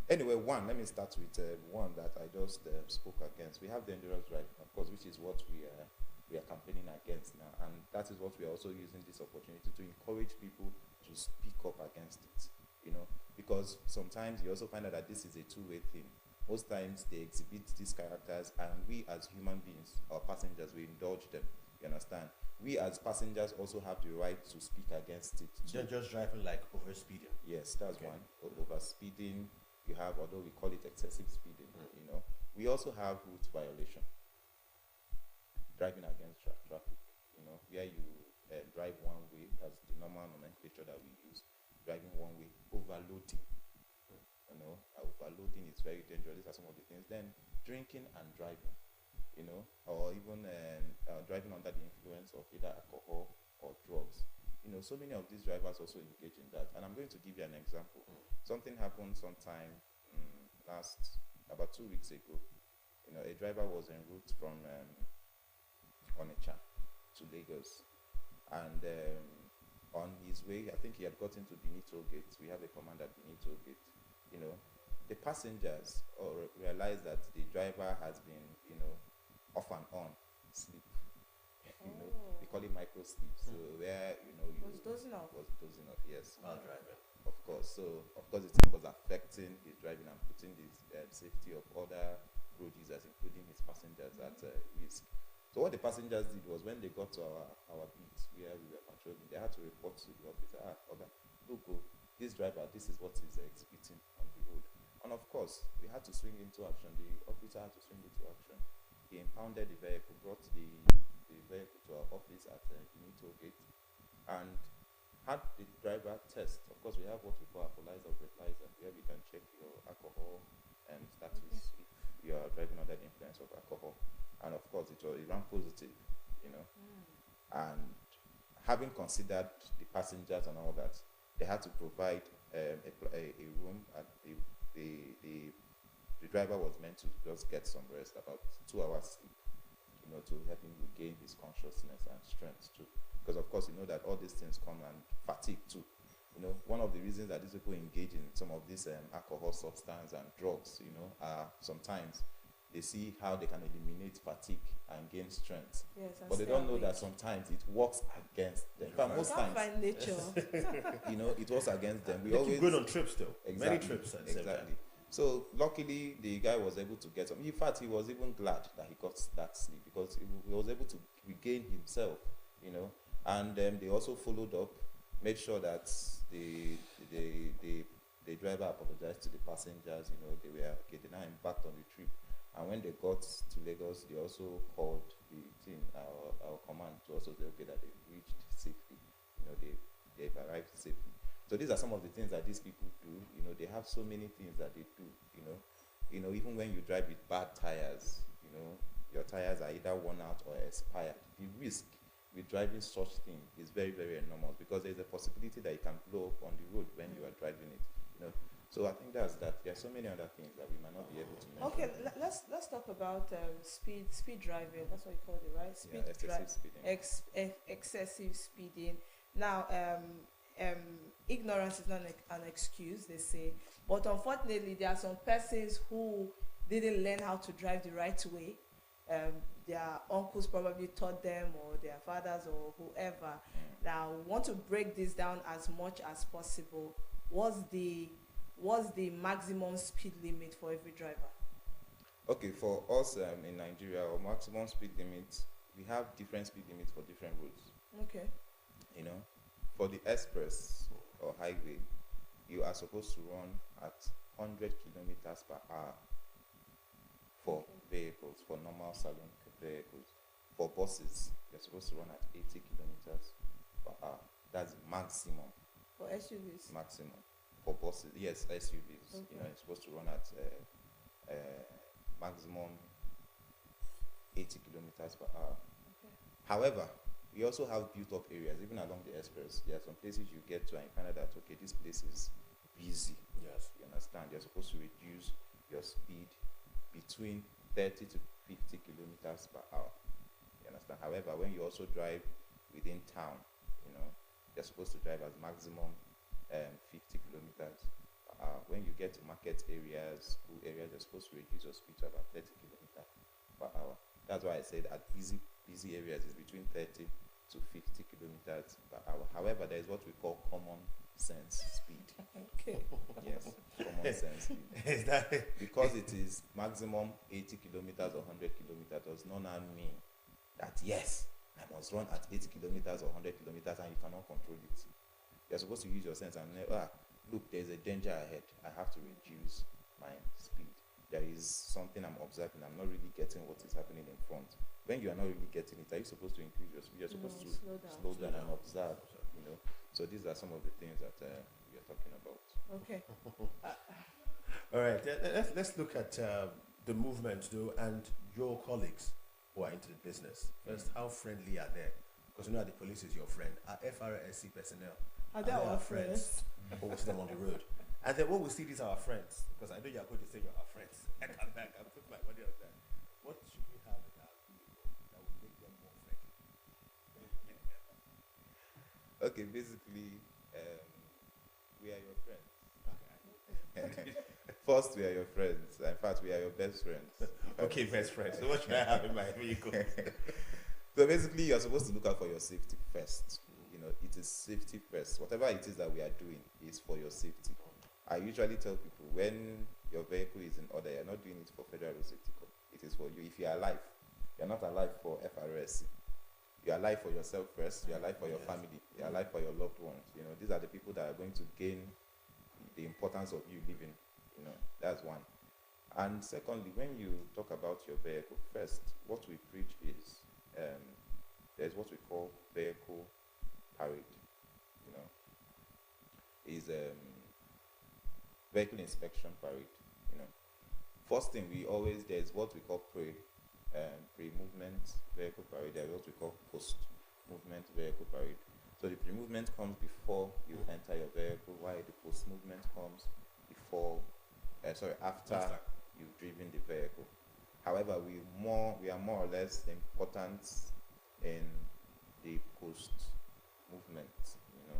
Anyway, let me start with one that I just spoke against. We have the endurance driving, of course, which is what we are campaigning against now. And that is what we are also using this opportunity to encourage people to speak up against it, you know, because sometimes you also find out that this is a two-way thing. Most times they exhibit these characters, and we as human beings, our passengers, we indulge them, you understand? We as passengers also have the right to speak against it too. Just driving like overspeeding. Yes, that's okay. One. Overspeeding, you have, although we call it excessive speeding, you know. We also have route violation. Driving against traffic, you know, where you drive one way, that's the normal nomenclature that we use, driving one way, overloading, you know, overloading is very dangerous. These are some of the things. Then drinking and driving, you know, or even driving under the influence of either alcohol or drugs. You know, so many of these drivers also engage in that. And I'm going to give you an example. Something happened sometime about 2 weeks ago. You know, a driver was en route from Onitsha to Lagos, and on his way, I think he had gotten to Benin Toll Gate. We have a command at Benin Toll Gate. You know, the passengers realized that the driver has been, you know, off and on sleep. You know, we call it micro sleep. So where, you know, was dozing off, yes, while driving. Of course. So of course the thing was affecting his driving and putting the safety of other road users, including his passengers, at risk. So what the passengers did was, when they got to our beat where we were patrolling, they had to report to the officer, look, this driver, this is what he's exhibiting on the road. And of course, we had to swing into action. The officer had to swing into action. He impounded the vehicle, brought the vehicle to our office at Benin Toll Gate, and had the driver test. Of course, we have what we call alcoholizer or breathalyzer, where we can check your alcohol status if you are driving under the influence of alcohol. And of course, it ran positive, you know. And having considered the passengers and all that, they had to provide a room. At the driver was meant to just get some rest, about 2 hours sleep, you know, to help him regain his consciousness and strength too. because of course you know that all these things come and fatigue too. You know, one of the reasons that these people engage in some of these alcohol, substance, and drugs, you know, are sometimes they see how they can eliminate fatigue and gain strength. Yes, But they don't know that sometimes it works against them. In fact, most times, find nature. you know, it works against them. We They always keep going on trips though. exactly, Many trips at the same time. exactly. So luckily, the guy was able to get some. In fact, he was even glad that he got that sleep because he was able to regain himself. You know, and they also followed up, made sure that the driver apologized to the passengers. You know, they were okay. They now embarked on the trip. And when they got to Lagos, they also called the team, our command, to also say, okay, that they've reached safely. You know, they've arrived safely. So these are some of the things that these people do. You know, they have so many things that they do. You know, even when you drive with bad tires, you know, your tires are either worn out or expired. The risk with driving such thing is very, very enormous because there's a possibility that you can blow up on the road when you are driving it. You know. So I think that's that. There are so many other things that we might not be able to mention. Okay, let's talk about speed driving. That's what you call it, right? Speed excessive speeding. Excessive speeding. Now, ignorance is not an excuse, they say, but unfortunately, there are some persons who didn't learn how to drive the right way. Their uncles probably taught them, or their fathers, or whoever. Now, we want to break this down as much as possible. What's the maximum speed limit for every driver? Okay, for us in Nigeria, our maximum speed limit, we have different speed limits for different roads. Okay. You know, for the express or highway, you are supposed to run at 100 kilometers per hour for vehicles, for normal saloon vehicles. For buses, you're supposed to run at 80 kilometers per hour. That's maximum. For SUVs? Maximum. For buses, yes, SUVs. Okay. You know, it's supposed to run at maximum 80 kilometers per hour. Okay. However, we also have built-up areas, even along the express. There are some places you get to and you find out that, okay, this place is busy. Yes. You understand? You're supposed to reduce your speed between 30 to 50 kilometers per hour. You understand? However, when you also drive within town, you know, you're supposed to drive as maximum 50 kilometers per hour. When you get to market areas, school areas, you're supposed to reduce your speed to about 30 kilometers per hour. That's why I said at busy areas is between 30 to 50 kilometers per hour. However, there is what we call common sense speed. Okay. Yes, common sense speed. Is that Because it is maximum 80 kilometers or 100 kilometers does not now mean that, yes, I must run at 80 kilometers or 100 kilometers and you cannot control it. You're supposed to use your sense and look, there's a danger ahead. I have to reduce my speed. There is something I'm observing. I'm not really getting what is happening in front. When you are not really getting it, are you supposed to increase your speed? You're supposed to slow down and observe. You know. So these are some of the things that we are talking about. Okay. all right? Let's look at the movement though, and your colleagues who are into the business. First, how friendly are they? Because you know the police is your friend. Are FRSC personnel? Are they our friends? Or we see them on the road. And then when we see these are our friends, because I know you're going to say you're our friends. I come back and put my money on that. What should we have in our vehicle that will make them more friendly? Okay, basically, we are your friends. First, we are your friends. In fact, we are your best friends. Okay, best friends. So what should I have in my vehicle? So basically, you're supposed to look out for your safety first. You know, it is safety first. Whatever it is that we are doing is for your safety. I usually tell people when your vehicle is in order, you're not doing it for Federal Road Safety Corps. It is for you. If you're alive, you're not alive for FRSC. You're alive for yourself first. You're alive for your family. You're alive for your loved ones. You know, these are the people that are going to gain the importance of you living. You know, that's one. And secondly, when you talk about your vehicle, first, what we preach is there's what we call vehicle parade. You know, is vehicle inspection parade. You know, first thing there's what we call pre-movement vehicle parade. There's what we call post-movement vehicle parade. So the pre-movement comes before you enter your vehicle, while the post-movement comes after you've driven the vehicle. However, we are more or less important in the post movement, you know.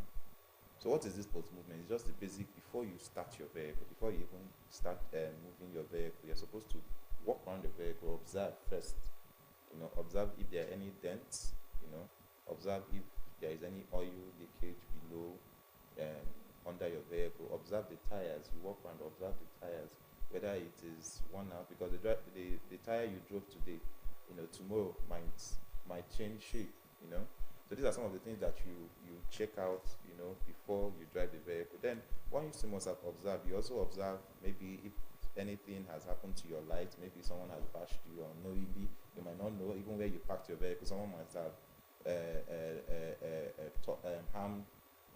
So what is this post movement? It's just the basic. Before you start your vehicle, before you even start moving your vehicle, you're supposed to walk around the vehicle, observe first, you know, observe if there are any dents, you know, observe if there is any oil leakage below, under your vehicle, observe the tires. You walk around, observe the tires, whether it is worn out, because the tire you drove today, you know, tomorrow might change shape, you know. So these are some of the things that you check out, you know, before you drive the vehicle. Then one you still must have observed, you also observe maybe if anything has happened to your light, maybe someone has bashed you unknowingly, you might not know, even where you parked your vehicle, someone might have harmed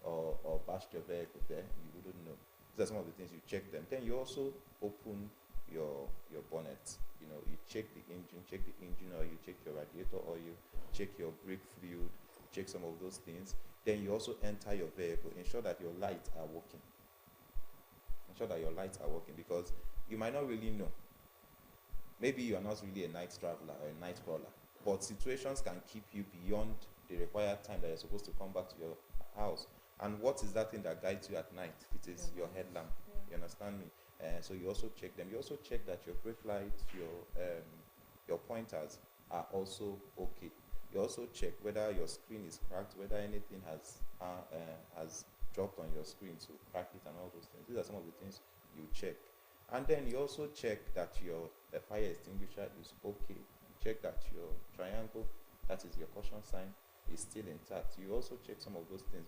or bashed your vehicle there, you wouldn't know. These are some of the things you check them. Then you also open your bonnet, you know, you check the engine oil, you check your radiator oil, check your brake fluid, check some of those things. Then you also enter your vehicle, ensure that your lights are working. Ensure that your lights are working, because you might not really know. Maybe you are not really a night traveler or a night crawler, but situations can keep you beyond the required time that you're supposed to come back to your house. And what is that thing that guides you at night? It is your headlamp. You understand me? So you also check them. You also check that your brake lights, your pointers are also okay. You also check whether your screen is cracked, whether anything has dropped on your screen to crack it and all those things. These are some of the things you check. And then you also check that your fire extinguisher is okay. You check that your triangle, that is your caution sign, is still intact. You also check some of those things.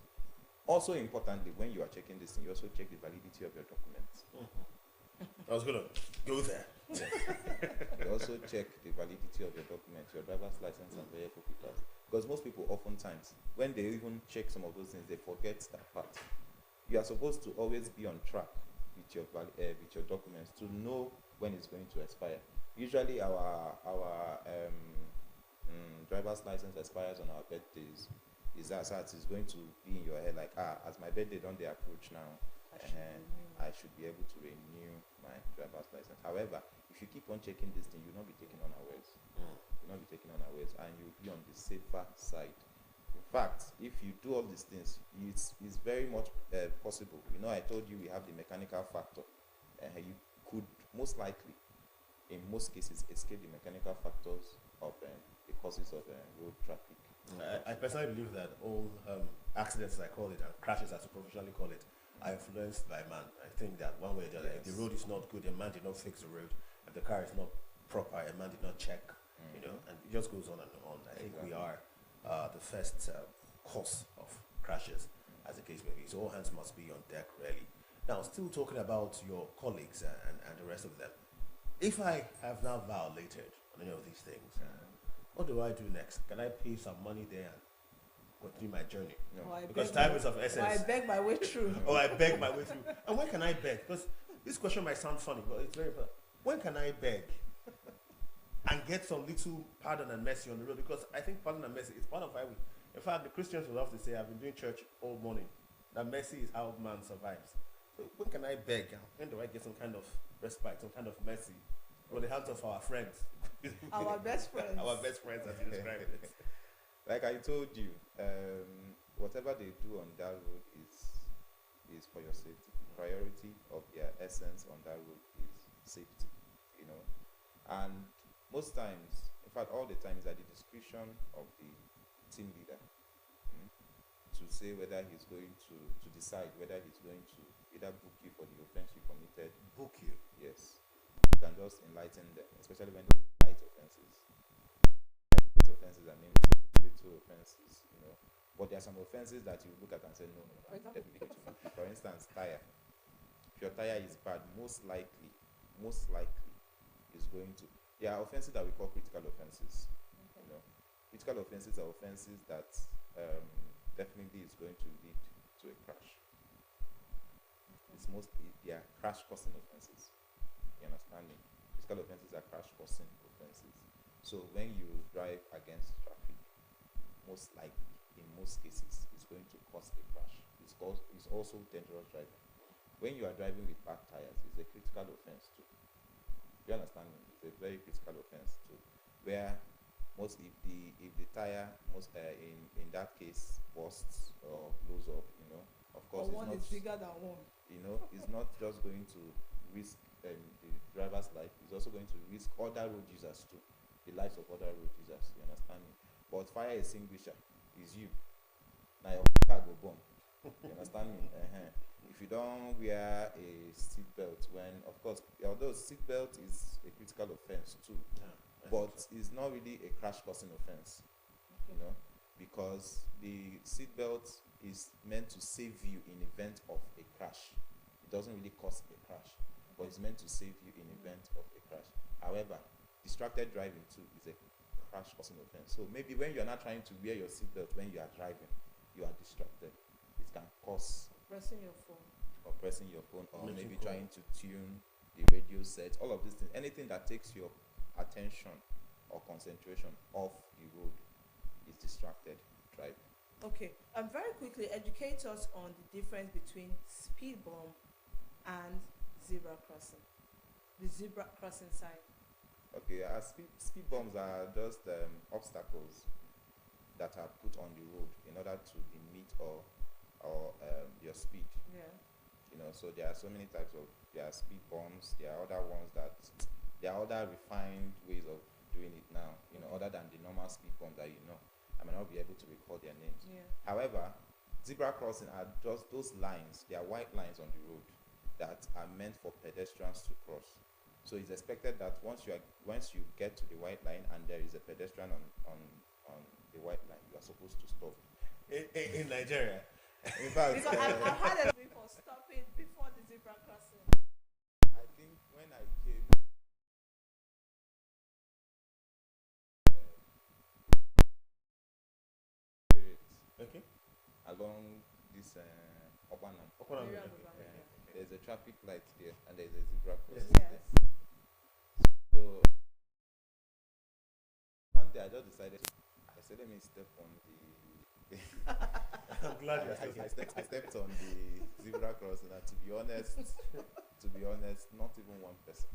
Also importantly, when you are checking this thing, you also check the validity of your documents. I was going to go there. You also check the validity of your documents, your driver's license and vehicle papers. Because most people oftentimes, when they even check some of those things, they forget that part. You are supposed to always be on track with your documents to know when it's going to expire. Usually our driver's license expires on our birthdays. Is that it's going to be in your head like, as my birthday don't they approach now, I should be able to renew my driver's license. However, if you keep on checking this thing, you'll not be taken unawares. You'll not be taken unawares, and you'll be on the safer side. In fact, if you do all these things, it's very much possible. You know, I told you we have the mechanical factor. You could most likely, in most cases, escape the mechanical factors of the causes of road traffic. I personally believe that all accidents, as I call it, and crashes, as you professionally call it, are influenced by man. I think that one way or the other, if the road is not good, a man did not fix the road. If the car is not proper, a man did not check. You know, and it just goes on and on. I think we are the first cause of crashes, as the case may be. So all hands must be on deck, really. Now, still talking about your colleagues and the rest of them. If I have now violated on any of these things, what do I do next? Can I pay some money there and continue my journey? No. Because time is of essence. I beg my way through. I beg my way through. And when can I beg? Because this question might sound funny, but it's very important. When can I beg and get some little pardon and mercy on the road? Because I think pardon and mercy is part of how we. In fact, the Christians will love to say, I've been doing church all morning, that mercy is how man survives. So when can I beg? When do I get some kind of respite, some kind of mercy from the hands of our friends? Our best friends. Our best friends, as you described it. Like I told you, whatever they do on that road is for your safety. The priority of their essence on that road is safety, you know. And most times, in fact, all the time is at the discretion of the team leader to say whether he's going to decide whether he's going to either book you for the offense you committed. Book you? Yes. You can just enlighten them, especially when they light offenses. Light offenses, I mean, little offenses, you know. But there are some offenses that you look at and say, no, I'm definitely going to book you. For instance, tire. If your tire is bad, most likely is going to. There are offenses that we call critical offenses. Okay. You know, critical offenses are offenses that definitely is going to lead to a crash. It's mostly they are crash causing offenses. You understand me? Critical offenses are crash causing offenses. So when you drive against traffic, most likely, in most cases, it's going to cause a crash. It's also dangerous driving. When you are driving with bad tires, it's a critical offense too. You understand me? It's a very critical offense too, where most if the tire most in that case bursts or blows up, of Or course one it's is bigger than one. not, it's not just going to risk the driver's life, it's also going to risk other road users too, the lives of other road users, you understand me? But fire extinguisher is you. Now your car go burn. You understand me? If you don't wear a seat belt, when of course, although seat belt is a critical offense too, but it's not really a crash causing offense, because the seat belt is meant to save you in event of a crash. It doesn't really cause a crash, but it's meant to save you in event of a crash. However, distracted driving too is a crash causing offense. So maybe when you're not trying to wear your seat belt when you are driving, you are distracted. It can cause Pressing your phone. or pressing your phone, or Making maybe call. trying to tune the radio set, all of these things, anything that takes your attention or concentration off the road is distracted driving. Okay. Very quickly, educate us on the difference between speed bump and zebra crossing. The zebra crossing sign. Okay, speed bumps are just obstacles that are put on the road in order to limit or your speed. Yeah. So there are so many types of, there are speed bumps, there are other ones that, there are other refined ways of doing it now, other than the normal speed bump that I may not be able to recall their names. Yeah. However, zebra crossing are just those lines, they are white lines on the road that are meant for pedestrians to cross. So it's expected that once you get to the white line and there is a pedestrian on the white line, you are supposed to stop. In Nigeria. In fact, Because I've had a people stop it before the zebra crossing. I think when I came Okay. along this Obanam, Area of the bank, Yeah. yeah. there's a traffic light there and there's a zebra crossing Yes. there. So one day I just decided, I said, let me step on the I'm glad you're I still stepped on the zebra crossing, and to be honest, not even one person.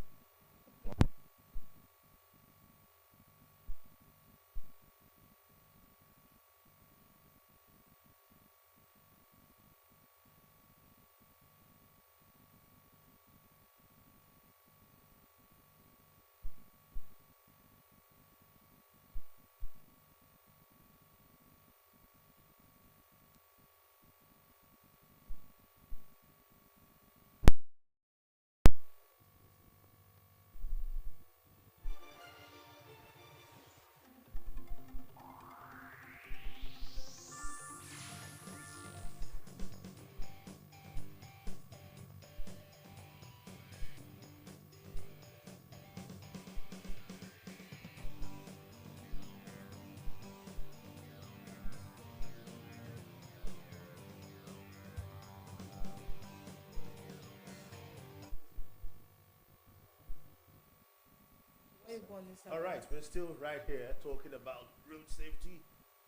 All right, we're still right here talking about road safety.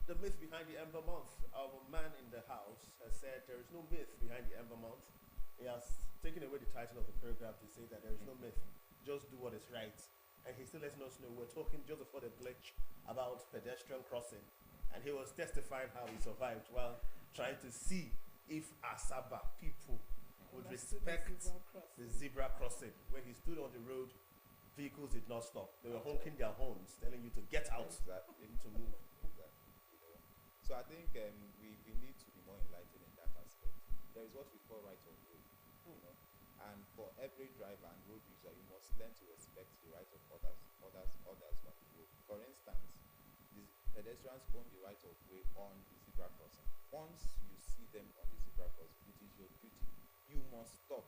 The myth behind the Ember Month. Our man in the house has said there is no myth behind the Ember Month. He has taken away the title of the program to say that there is no myth, just do what is right. And he's still letting us know we're talking just before the glitch about pedestrian crossing. And he was testifying how he survived while trying to see if Asaba people would Understood respect the zebra crossing. the zebra crossing. When he stood on the road, vehicles did not stop. They were honking their horns, telling you to get out, Exactly. you need to move. Exactly. So I think we need to be more enlightened in that aspect. There is what we call right of way, and for every driver and road user, you must learn to respect the right of others on the road. For instance, the pedestrians own the right of way on the zebra crossing. Once you see them on the zebra crossing, it is your duty. You must stop.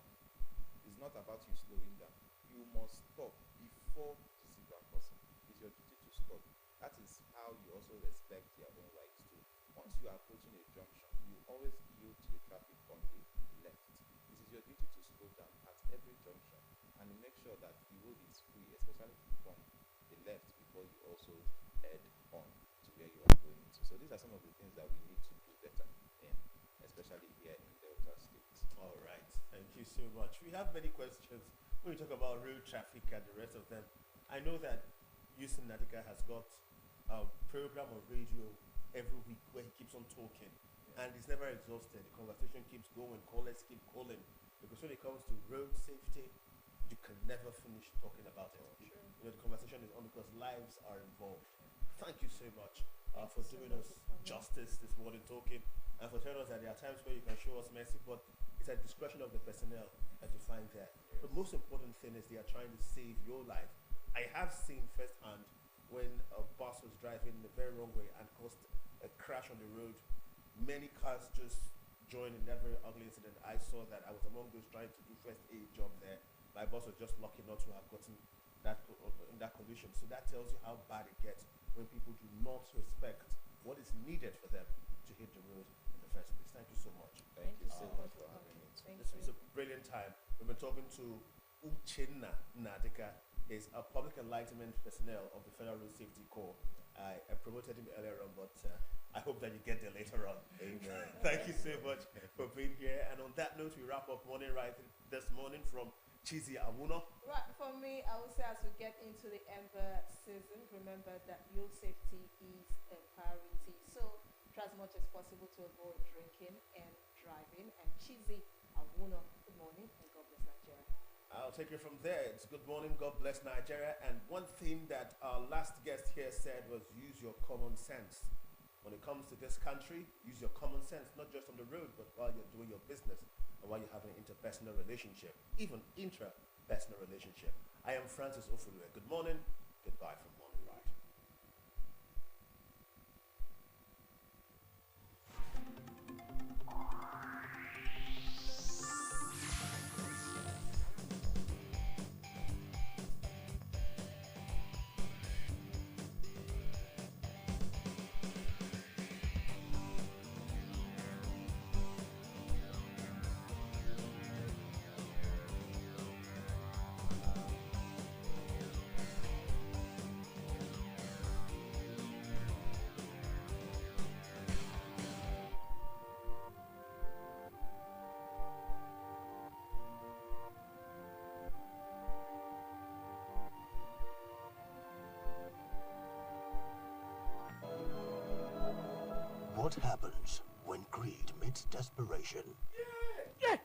It's not about you slowing down. You must stop before the zebra crossing. It's your duty to stop. That is how you also respect their own rights too. Once you are approaching a junction, you always yield to the traffic on the left. It is your duty to slow down at every junction and make sure that the road is free, especially from the left, before you also head on to where you are going to. So these are some of the things that we need to do better in, especially here in Delta State. All right, thank you so much. We have many questions when we talk about road traffic and the rest of them. I know that Houston Nadika has got program on radio every week where he keeps on talking, and he's never exhausted. The conversation keeps going, callers keep calling, because when it comes to road safety, you can never finish talking about it. You know, the conversation is on because lives are involved. Thank you so much for doing us justice this morning talking, and for telling us that there are times where you can show us mercy, but it's at discretion of the personnel that you find there. The most important thing is they are trying to save your life. I have seen firsthand when a bus was driving in the very wrong way and caused a crash on the road. Many cars just joined in that very ugly incident. I saw that. I was among those trying to do first aid job there. My boss was just lucky not to have gotten that in that condition. So that tells you how bad it gets when people do not respect what is needed for them to hit the road in the first place. Thank you so much. Thank you so much for having me. This is a brilliant time. We've been talking to Uchenna Nadika. Is a public enlightenment personnel of the Federal Road Safety Corps. I promoted him earlier on, but I hope that you get there later on. Amen. Thank you so much for being here. And on that note, we wrap up Morning Right this morning from Chizi Awuno. Right, for me, I would say as we get into the Ember season, remember that road safety is a priority. So try as much as possible to avoid drinking and driving. And Chizi Awuno, good morning and God bless Nigeria. I'll take it from there. It's good morning, God bless Nigeria. And one thing that our last guest here said was use your common sense. When it comes to this country, use your common sense, not just on the road, but while you're doing your business and while you're having an interpersonal relationship, even intrapersonal relationship. I am Francis Ofulue. Good morning. Goodbye from Morning Right. What happens when greed meets desperation? Yeah.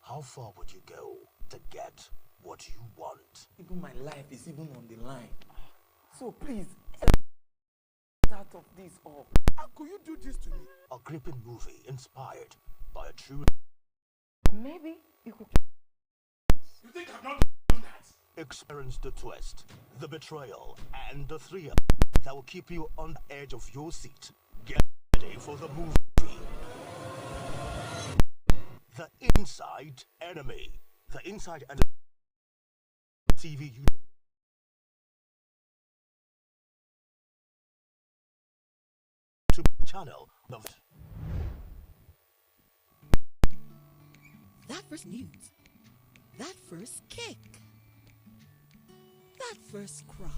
How far would you go to get what you want? Even my life is even on the line. So please, get out of this or how could you do this to me? A gripping movie inspired by a true... Maybe you could... You think I've not done that? Experience the twist, the betrayal, and the thrill that will keep you on the edge of your seat. Get ready for the movie. The Inside Enemy. The Inside Enemy. TV YouTube channel. That first news, that first kick, that first cry.